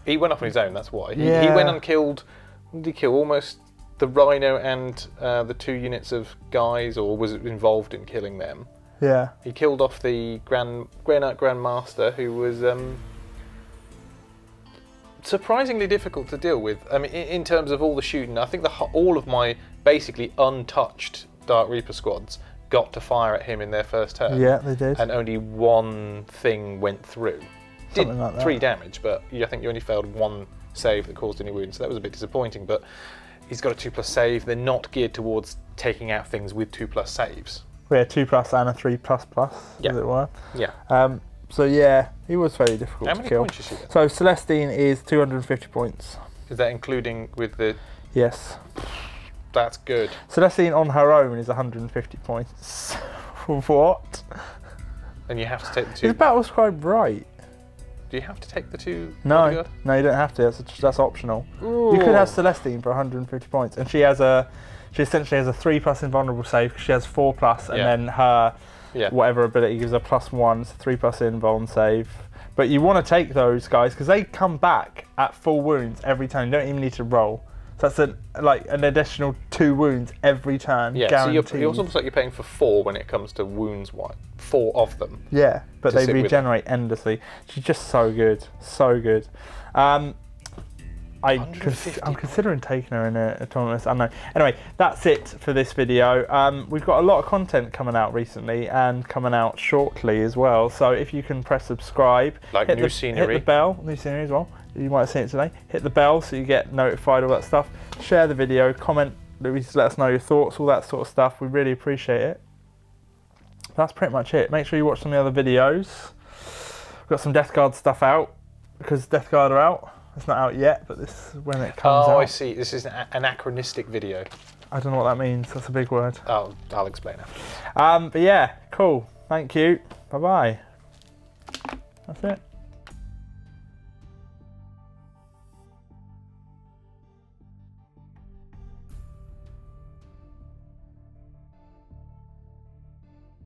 He went up on his own, that's why. He went and killed, what did he kill? Almost the Rhino and the 2 units of guys, or was involved in killing them. Yeah. He killed off the Grandmaster, who was surprisingly difficult to deal with. I mean, in terms of all the shooting, I think all of my basically untouched Dark Reaper squads got to fire at him in their first turn. Yeah, they did. And only one thing went through. Something like that. 3 damage, but I think you only failed 1 save that caused any wounds, so that was a bit disappointing. But he's got a 2+ save. They're not geared towards taking out things with 2+ saves. We had 2+ and a 3++, as it were. Yeah. So yeah, he was very difficult to kill. How many points did she get? So Celestine is 250 points. Is that including with the... Yes. That's good. Celestine on her own is 150 points. What? And you have to take the 2... His battle's quite bright. Do you have to take the 2? No, bodyguard? no, you don't have to. That's optional. Ooh. You could have Celestine for 150 points, and she essentially has a 3+ invulnerable save because she has 4+, and then her whatever ability gives her +1, so 3+ invuln save. But you want to take those guys because they come back at full wounds every turn. You don't even need to roll. So that's like an additional 2 wounds every turn. Yeah, guaranteed. so it also looks like you're paying for 4 when it comes to wounds. 4 of them. Yeah, but they regenerate endlessly. She's just so good, so good. I'm considering taking her in a tournament. I don't know. Anyway, that's it for this video. We've got a lot of content coming out recently and coming out shortly as well. So if you can press subscribe, like new scenery, hit the bell, new scenery as well. You might have seen it today. Hit the bell so you get notified, all that stuff. Share the video, comment, let us know your thoughts, all that sort of stuff. We really appreciate it. That's pretty much it. Make sure you watch some of the other videos. We've got some Death Guard stuff out because Death Guard are out. It's not out yet, but this is when it comes out. Oh, I see. This is an anachronistic video. I don't know what that means. That's a big word. I'll explain after. But yeah, cool. Thank you. Bye-bye. That's it.